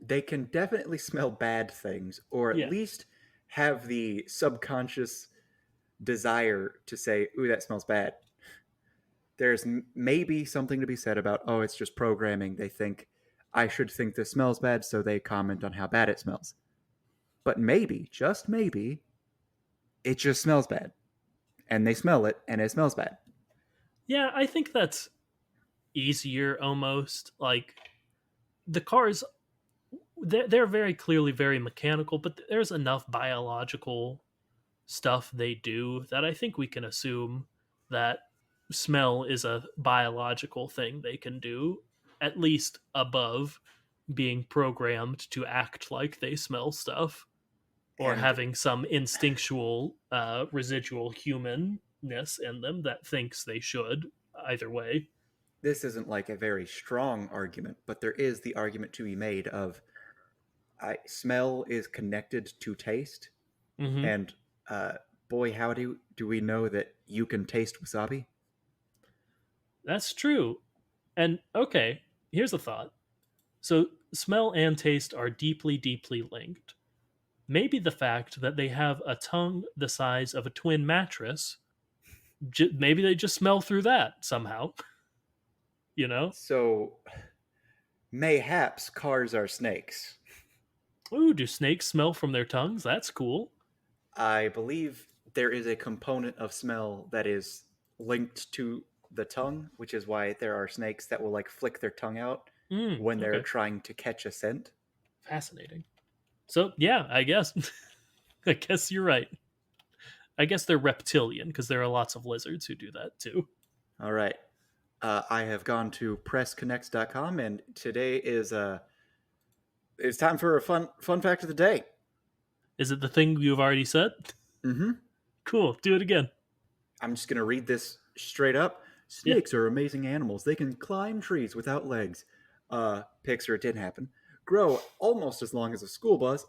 Speaker 3: they can definitely smell bad things, or at
Speaker 1: yeah,
Speaker 3: least have the subconscious desire to say, "Ooh, that smells bad." There's maybe something to be said about, "Oh, it's just programming. They think I should think this smells bad, so they comment on how bad it smells." But maybe, just maybe, it just smells bad, and they smell it, and it smells bad.
Speaker 1: yeah. I think that's easier almost. Like the cars, they're very clearly very mechanical, but there's enough biological stuff they do that I think we can assume that smell is a biological thing they can do, at least above being programmed to act like they smell stuff or
Speaker 3: And
Speaker 1: having some instinctual residual humanness in them that thinks they should either way.
Speaker 3: this isn't like a very strong argument, but there is the argument to be made of smell is connected to taste,
Speaker 1: Hmm.
Speaker 3: and boy, how do we know that you can taste wasabi?
Speaker 1: That's true. And okay, here's a thought. So smell and taste are deeply, deeply linked. Maybe the fact that they have a tongue the size of a twin mattress, maybe they just smell through that somehow, you know?
Speaker 3: So mayhaps cars are snakes.
Speaker 1: Ooh, do snakes smell from their tongues? That's cool.
Speaker 3: I believe there is a component of smell that is linked to the tongue, which is why there are snakes that will like flick their tongue out when they're
Speaker 1: Okay.
Speaker 3: trying to catch a scent.
Speaker 1: Fascinating. So, yeah, I guess. I guess you're right. I guess they're reptilian because there are lots of lizards who do that too.
Speaker 3: All right. I have gone to pressconnects.com, and today is it's time for a fun fact of the day.
Speaker 1: Is it the thing you've already said?
Speaker 3: Mm-hmm.
Speaker 1: Cool. Do it again.
Speaker 3: I'm just gonna read this straight up.
Speaker 1: Yeah.
Speaker 3: Snakes are amazing animals. They can climb trees without legs. Pics or it didn't happen. Grow almost as long as a school bus.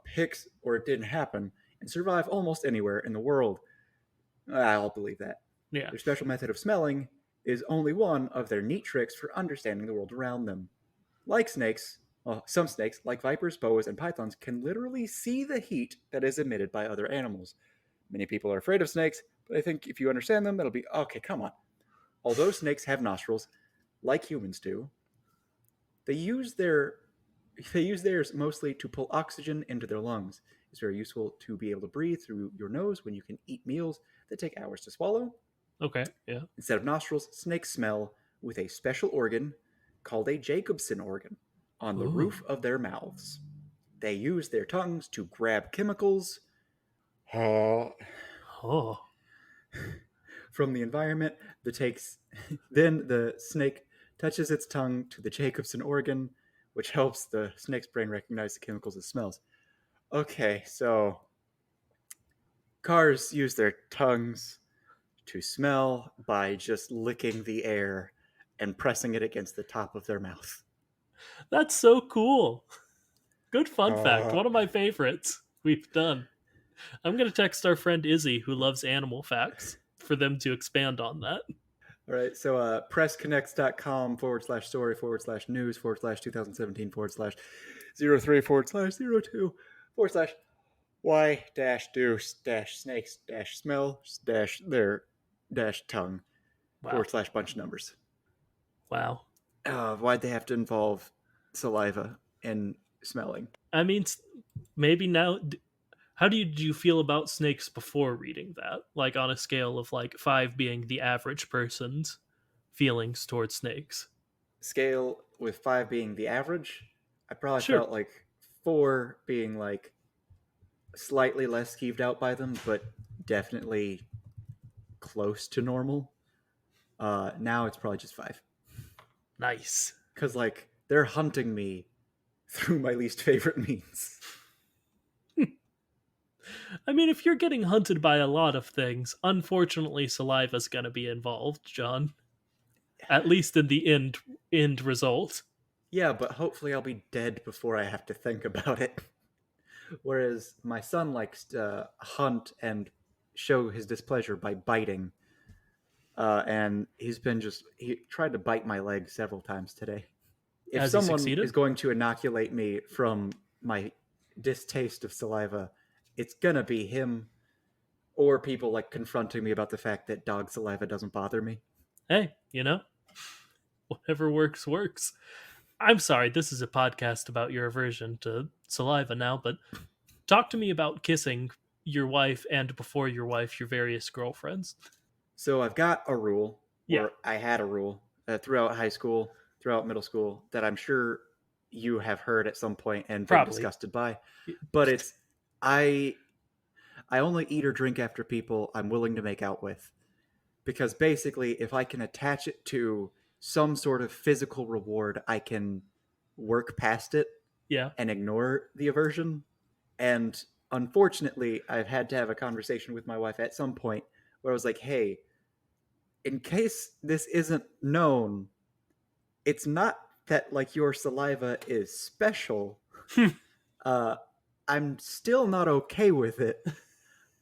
Speaker 3: Pics or it didn't happen, and survive almost anywhere in the world. I'll believe that.
Speaker 1: Yeah.
Speaker 3: Their special method of smelling is only one of their neat tricks for understanding the world around them. Like snakes, well, some snakes, like vipers, boas, and pythons, can literally see the heat that is emitted by other animals. Many people are afraid of snakes, but I think if you understand them, that'll be okay, come on. Although snakes have nostrils, like humans do, they use their they use theirs mostly to pull oxygen into their lungs. It's very useful to be able to breathe through your nose when you can eat meals that take hours to swallow.
Speaker 1: Okay. Yeah.
Speaker 3: Instead of nostrils, snakes smell with a special organ called a Jacobson organ on the
Speaker 1: Ooh.
Speaker 3: roof of their mouths. They use their tongues to grab chemicals
Speaker 1: Oh.
Speaker 3: from the environment that takes then the snake touches its tongue to the Jacobson organ, which helps the snake's brain recognize the chemicals it smells. Okay, so cars use their tongues to smell by just licking the air and pressing it against the top of their mouth.
Speaker 1: That's so cool. Good fun fact.
Speaker 3: Uh,
Speaker 1: One of my favorites we've done. I'm going to text our friend Izzy, who loves animal facts, for them to expand on that.
Speaker 3: all right, so pressconnects.com /story /news /2017 /03 /02 y deuce snakes smell their tongue
Speaker 1: Wow.
Speaker 3: bunch of numbers.
Speaker 1: Wow.
Speaker 3: Why'd they have to involve saliva in smelling?
Speaker 1: I mean, maybe now. How do you feel about snakes before reading that? Like on a scale of like 5 being the average person's feelings towards snakes.
Speaker 3: Scale with 5 being the average, I probably
Speaker 1: Sure.
Speaker 3: felt like 4 being like slightly less skeeved out by them, but definitely close to normal. Now it's probably just 5.
Speaker 1: Nice.
Speaker 3: Because, like, they're hunting me through my least favorite means.
Speaker 1: I mean, if you're getting hunted by a lot of things, unfortunately, saliva's going to be involved, John. At least in the end result.
Speaker 3: Yeah, but hopefully I'll be dead before I have to think about it. Whereas my son likes to hunt and show his displeasure by biting. And he tried to bite my leg several times today. If
Speaker 1: Has he
Speaker 3: someone is
Speaker 1: succeeded?
Speaker 3: going to inoculate me from my distaste of saliva, it's gonna be him or people like confronting me about the fact that dog saliva doesn't bother me.
Speaker 1: Hey, whatever works, works. I'm sorry, this is a podcast about your aversion to saliva now, but talk to me about kissing your wife and before your wife, your various girlfriends.
Speaker 3: So I've got a rule,
Speaker 1: Yeah,
Speaker 3: or I had a rule throughout high school, throughout middle school, that I'm sure you have heard at some point and been
Speaker 1: probably.
Speaker 3: disgusted by. But it's I I only eat or drink after people I'm willing to make out with. Because basically, if I can attach it to some sort of physical reward, I can work past it
Speaker 1: Yeah.
Speaker 3: and ignore the aversion. And unfortunately, I've had to have a conversation with my wife at some point where I was like, hey, in case this isn't known, it's not that like your saliva is special. Uh, I'm still not okay with it,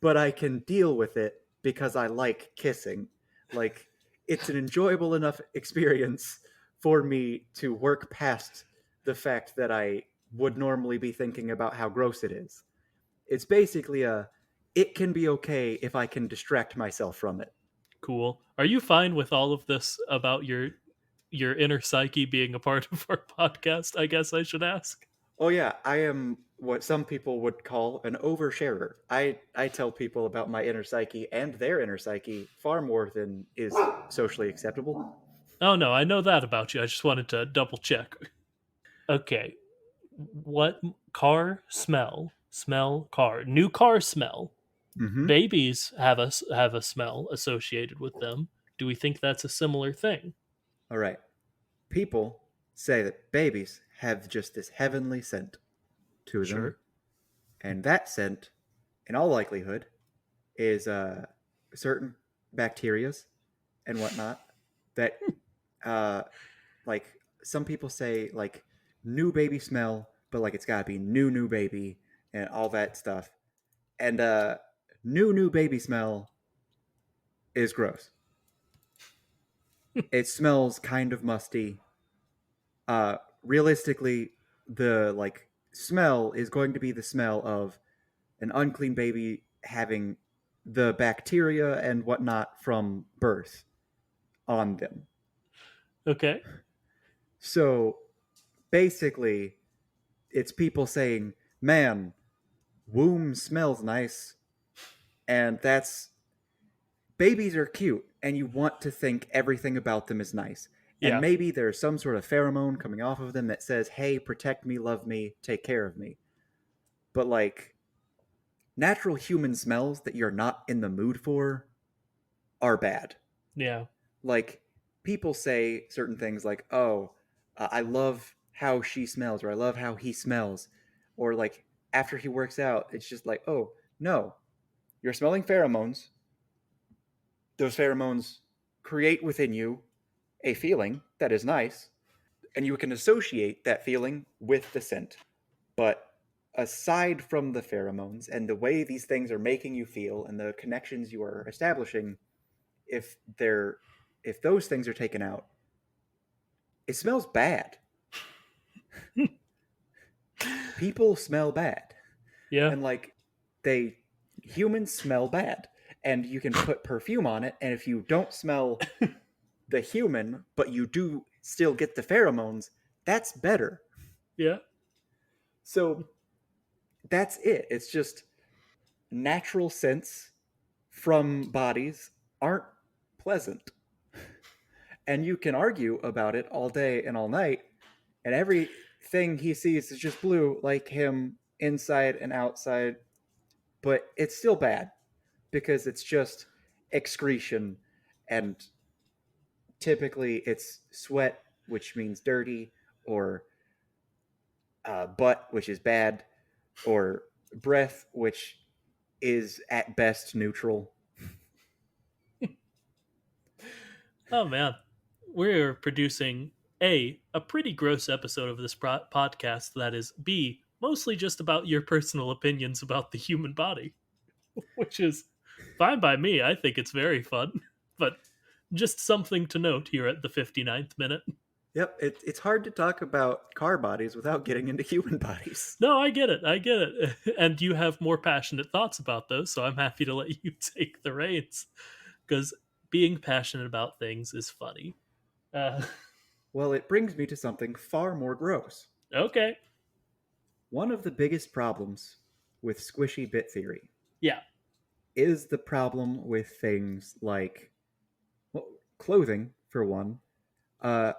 Speaker 3: but I can deal with it because I like kissing. Like, it's an enjoyable enough experience for me to work past the fact that I would normally be thinking about how gross it is. It's basically it can be okay if I can distract myself from it.
Speaker 1: Cool. Are you fine with all of this about your inner psyche being a part of our podcast? I guess I should ask.
Speaker 3: Oh yeah, I am what some people would call an oversharer. I tell people about my inner psyche and their inner psyche far more than is socially acceptable.
Speaker 1: Oh no, I know that about you. I just wanted to double check. Okay. What car smell? Smell car. New car smell.
Speaker 3: Mm-hmm.
Speaker 1: Babies have a smell associated with them. Do we think that's a similar thing?
Speaker 3: All right. People say that babies have just this heavenly scent to them,
Speaker 1: Sure.
Speaker 3: and that scent, in all likelihood, is certain bacterias and whatnot that uh, like some people say like new baby smell, but like it's gotta be new baby and all that stuff. And new baby smell is gross. It smells kind of musty. Realistically, the like smell is going to be the smell of an unclean baby having the bacteria and whatnot from birth on them.
Speaker 1: Okay.
Speaker 3: So basically, it's people saying, man, womb smells nice. And that's babies are cute, and you want to think everything about them is nice. And
Speaker 1: Yeah.
Speaker 3: maybe there's some sort of pheromone coming off of them that says, hey, protect me, love me, take care of me. But like natural human smells that you're not in the mood for are bad.
Speaker 1: Yeah.
Speaker 3: Like people say certain things like, oh, I love how she smells, or I love how he smells. Or like after he works out, it's just like, oh, no, you're smelling pheromones. Those pheromones create within you a feeling that is nice, and you can associate that feeling with the scent. But aside from the pheromones and the way these things are making you feel and the connections you are establishing, if they're if those things are taken out, it smells bad. People smell bad.
Speaker 1: Yeah.
Speaker 3: And like they humans smell bad. And you can put perfume on it, and if you don't smell the human, but you do still get the pheromones, that's better.
Speaker 1: Yeah.
Speaker 3: So that's it. It's just natural scents from bodies aren't pleasant. And you can argue about it all day and all night, and everything he sees is just blue, like him inside and outside, but it's still bad because it's just excretion, and typically it's sweat, which means dirty, or butt, which is bad, or breath, which is at best neutral.
Speaker 1: Oh man, we're producing a pretty gross episode of this podcast that is b mostly just about your personal opinions about the human body, which is fine by me. I think it's very fun, but just something to note here at the 59th minute.
Speaker 3: Yep, it's hard to talk about car bodies without getting into human bodies.
Speaker 1: No, I get it. I get it. And you have more passionate thoughts about those, so I'm happy to let you take the reins because being passionate about things is funny. Uh,
Speaker 3: Well, it brings me to something far more gross.
Speaker 1: okay.
Speaker 3: One of the biggest problems with squishy bit theory
Speaker 1: Yeah.
Speaker 3: is the problem with things like, well, clothing, for one, uh,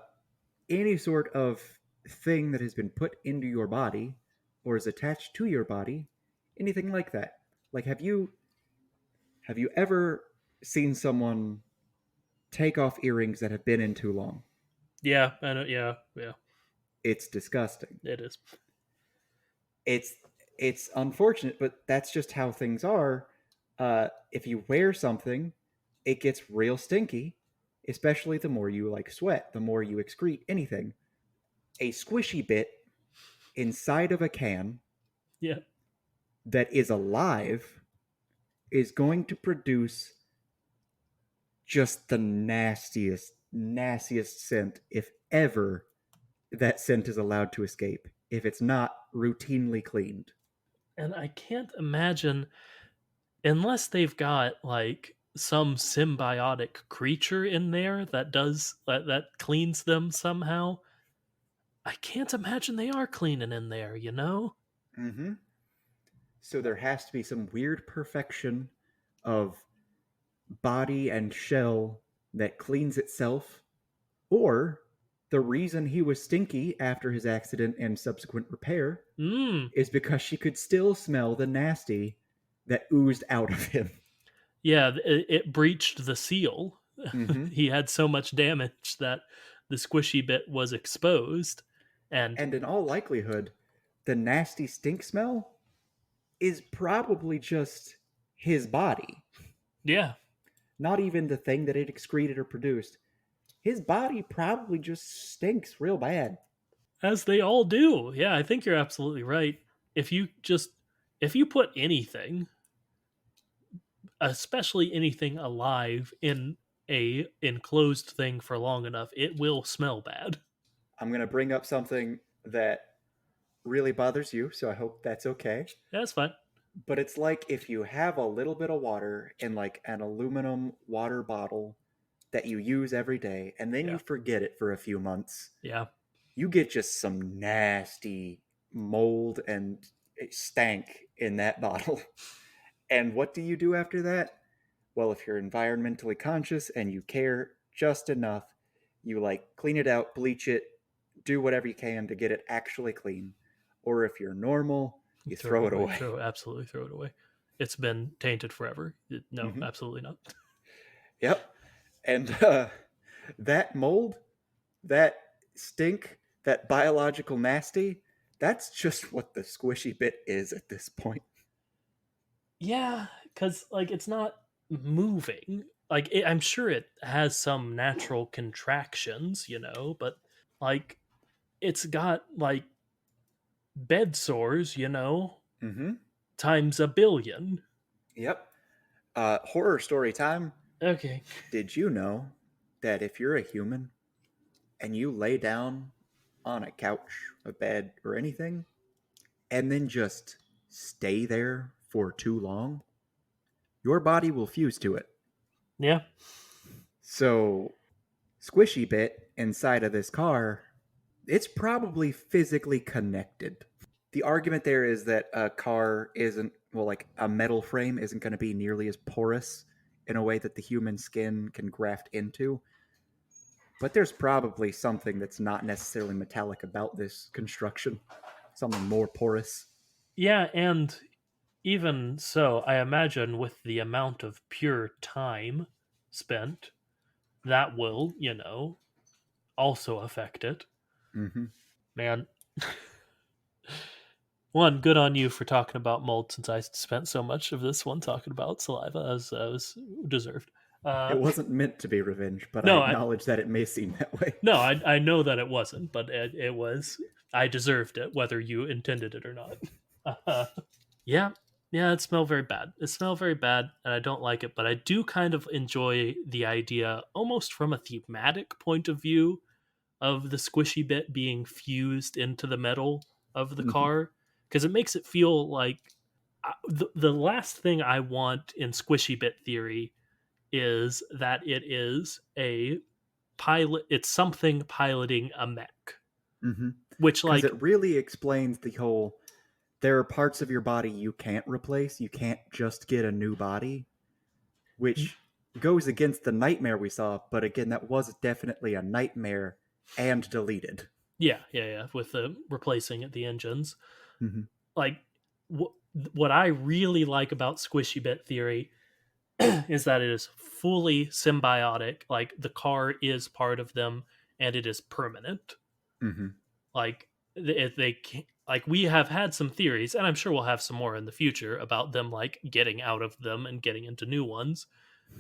Speaker 3: any sort of thing that has been put into your body or is attached to your body, anything like that. Like, have you ever seen someone take off earrings that have been in too long?
Speaker 1: Yeah. I know. Yeah. Yeah.
Speaker 3: It's disgusting.
Speaker 1: It is.
Speaker 3: It's it's unfortunate, but that's just how things are. If you wear something, it gets real stinky, especially the more you like sweat, the more you excrete anything. A squishy bit inside of a can
Speaker 1: Yeah.
Speaker 3: that is alive is going to produce just the nastiest scent if ever that scent is allowed to escape, if it's not routinely cleaned.
Speaker 1: And I can't imagine, unless they've got like some symbiotic creature in there that does that cleans them somehow. I can't imagine they are cleaning in there, you know?
Speaker 3: Mm-hmm. So there has to be some weird perfection of body and shell that cleans itself, or the reason he was stinky after his accident and subsequent repair
Speaker 1: Mm.
Speaker 3: is because she could still smell the nasty that oozed out of him.
Speaker 1: Yeah, it breached the seal.
Speaker 3: Mm-hmm.
Speaker 1: He had so much damage that the squishy bit was exposed. And
Speaker 3: And in all likelihood, the nasty stink smell is probably just his body,
Speaker 1: yeah,
Speaker 3: not even the thing that it excreted or produced. His body probably just stinks real bad.
Speaker 1: as they all do. Yeah, I think you're absolutely right. If you just if you put anything, especially anything alive in a enclosed thing for long enough, it will smell bad.
Speaker 3: I'm going to bring up something that really bothers you, so I hope that's okay.
Speaker 1: That's fine.
Speaker 3: But it's like if you have a little bit of water in like an aluminum water bottle that you use every day and then you
Speaker 1: Yeah.
Speaker 3: forget it for a few months,
Speaker 1: Yeah.
Speaker 3: you get just some nasty mold and stank in that bottle. And what do you do after that? Well, if you're environmentally conscious and you care just enough, you like clean it out, bleach it, do whatever you can to get it actually clean. Or if you're normal, you
Speaker 1: Throw it
Speaker 3: throw it
Speaker 1: away.
Speaker 3: away.
Speaker 1: Absolutely throw it away. It's been tainted forever. No,
Speaker 3: Mm-hmm.
Speaker 1: absolutely not.
Speaker 3: Yep. And that mold, that stink, that biological nasty, that's just what the squishy bit is at this point.
Speaker 1: Yeah, because like it's not moving. Like I'm sure it has some natural contractions, but like it's got like bed sores,
Speaker 3: Mm-hmm.
Speaker 1: times a billion.
Speaker 3: Yep. Horror story time.
Speaker 1: Okay.
Speaker 3: Did you know that if you're a human and you lay down on a couch, a bed, or anything, and then just stay there for too long, your body will fuse to it.
Speaker 1: Yeah.
Speaker 3: So, squishy bit inside of this car, it's probably physically connected. The argument there is that a car isn't, well, like a metal frame isn't going to be nearly as porous in a way that the human skin can graft into. But there's probably something that's not necessarily metallic about this construction, something more porous.
Speaker 1: Yeah, and even so, I imagine with the amount of pure time spent, that will, also affect it.
Speaker 3: Mm-hmm.
Speaker 1: Man, One, good on you for talking about mold, since I spent so much of this one talking about saliva, as was deserved.
Speaker 3: It wasn't meant to be revenge, but I
Speaker 1: No, I
Speaker 3: acknowledge that it may seem that way.
Speaker 1: no, I know that it wasn't, but it was. I deserved it, whether you intended it or not. Yeah, yeah, it smelled very bad. It smelled very bad, and I don't like it. But I do kind of enjoy the idea, almost from a thematic point of view, of the squishy bit being fused into the metal of the
Speaker 3: Mhm.
Speaker 1: car, because it makes it feel like the last thing I want in squishy bit theory is that it is a pilot. It's something piloting a mech,
Speaker 3: Mm-hmm.
Speaker 1: which
Speaker 3: Because
Speaker 1: like
Speaker 3: it really explains the whole there are parts of your body you can't replace. You can't just get a new body, which goes against the nightmare we saw. But again, that was definitely a nightmare and deleted.
Speaker 1: yeah, with the replacing the engines.
Speaker 3: Mm-hmm.
Speaker 1: Like wh- what I really like about squishy bit theory is that it is fully symbiotic. Like the car is part of them, and it is permanent.
Speaker 3: Mm-hmm.
Speaker 1: Like if they like we have had some theories, and I'm sure we'll have some more in the future about them like getting out of them and getting into new ones.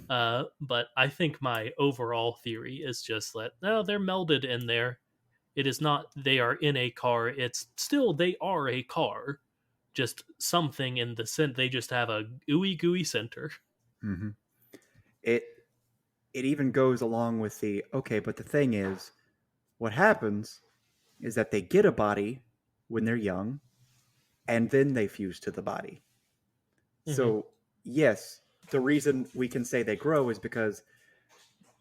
Speaker 1: But I think my overall theory is just that no, they're melded in there. It is not they are in a car. It's still they are a car, just something in the center. They just have a ooey gooey center.
Speaker 3: Mm-hmm. It it even goes along with the okay, but the thing is, what happens is that they get a body when they're young, and then they fuse to the body.
Speaker 1: Mm-hmm.
Speaker 3: So yes, the reason we can say they grow is because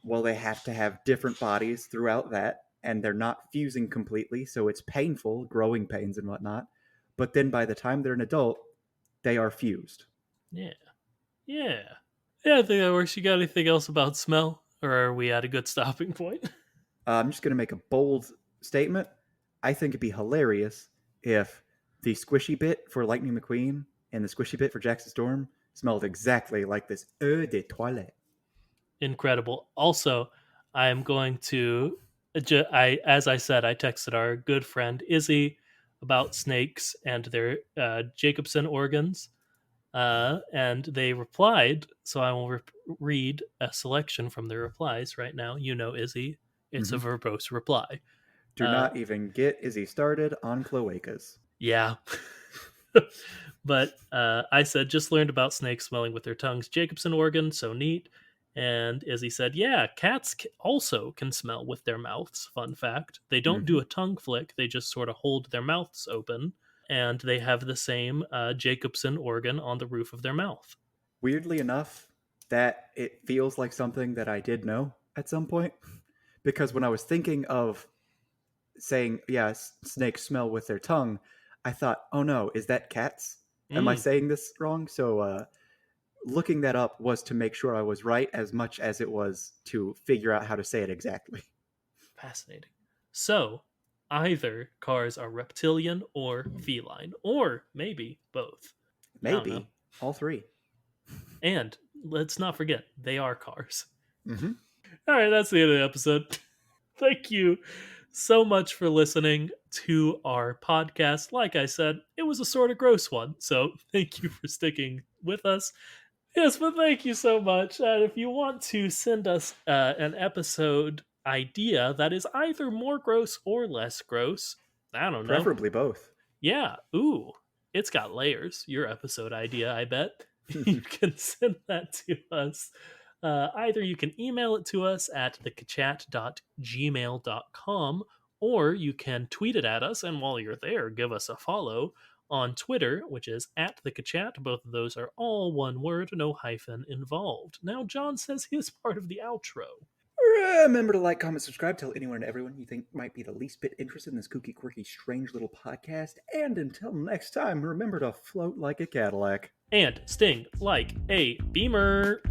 Speaker 3: well, they have to have different bodies throughout that, and they're not fusing completely, so it's painful, growing pains and whatnot. But then by the time they're an adult, they are fused.
Speaker 1: Yeah, yeah, yeah. I think that works. You got anything else about smell, or are we at a good stopping point?
Speaker 3: I'm just going to make a bold statement. I think it'd be hilarious if the squishy bit for Lightning McQueen and the squishy bit for Jackson Storm smelled exactly like this eau de toilette.
Speaker 1: Incredible. Also, I am going to. As I said, I texted our good friend Izzy about snakes and their Jacobson organs, and they replied. So I will read a selection from their replies right now. You know, Izzy, it's a
Speaker 3: Mm-hmm.
Speaker 1: verbose reply.
Speaker 3: Do
Speaker 1: Uh,
Speaker 3: not even get Izzy started on cloacas.
Speaker 1: yeah. But I said, just learned about snakes smelling with their tongues. Jacobson organ, so neat. And Izzy said, yeah, cats also can smell with their mouths. Fun fact. They don't
Speaker 3: Mm-hmm.
Speaker 1: do a tongue flick, they just sort of hold their mouths open. And they have the same Jacobson organ on the roof of their mouth.
Speaker 3: Weirdly enough, that it feels like something that I did know at some point. Because when I was thinking of saying, yeah, snakes smell with their tongue, I thought, oh no, is that cats? Am I
Speaker 1: Mm,
Speaker 3: saying this wrong? So looking that up was to make sure I was right as much as it was to figure out how to say it exactly.
Speaker 1: fascinating. So, either cars are reptilian or feline, or maybe both. I don't know.
Speaker 3: Maybe all three.
Speaker 1: And let's not forget, they are cars.
Speaker 3: Mm-hmm.
Speaker 1: All right, that's the end of the episode. Thank you so much for listening to our podcast. Like I said, it was a sort of gross one. So thank you for sticking with us. Yes, but thank you so much. And if you want to send us an episode idea that is either more gross or less gross, I don't know.
Speaker 3: Preferably both.
Speaker 1: Yeah. Ooh, it's got layers. Your episode idea, I bet. You can send that to us. Either you can email it to us at thekachat.gmail.com, or you can tweet it at us, and while you're there, give us a follow on Twitter, which is at thekachat. Both of those are all one word, no hyphen involved. Now, John says his part of the outro.
Speaker 3: Remember to like, comment, subscribe, tell anyone and everyone you think might be the least bit interested in this kooky, quirky, strange little podcast. And until next time, remember to float like a Cadillac.
Speaker 1: And sting like a beamer.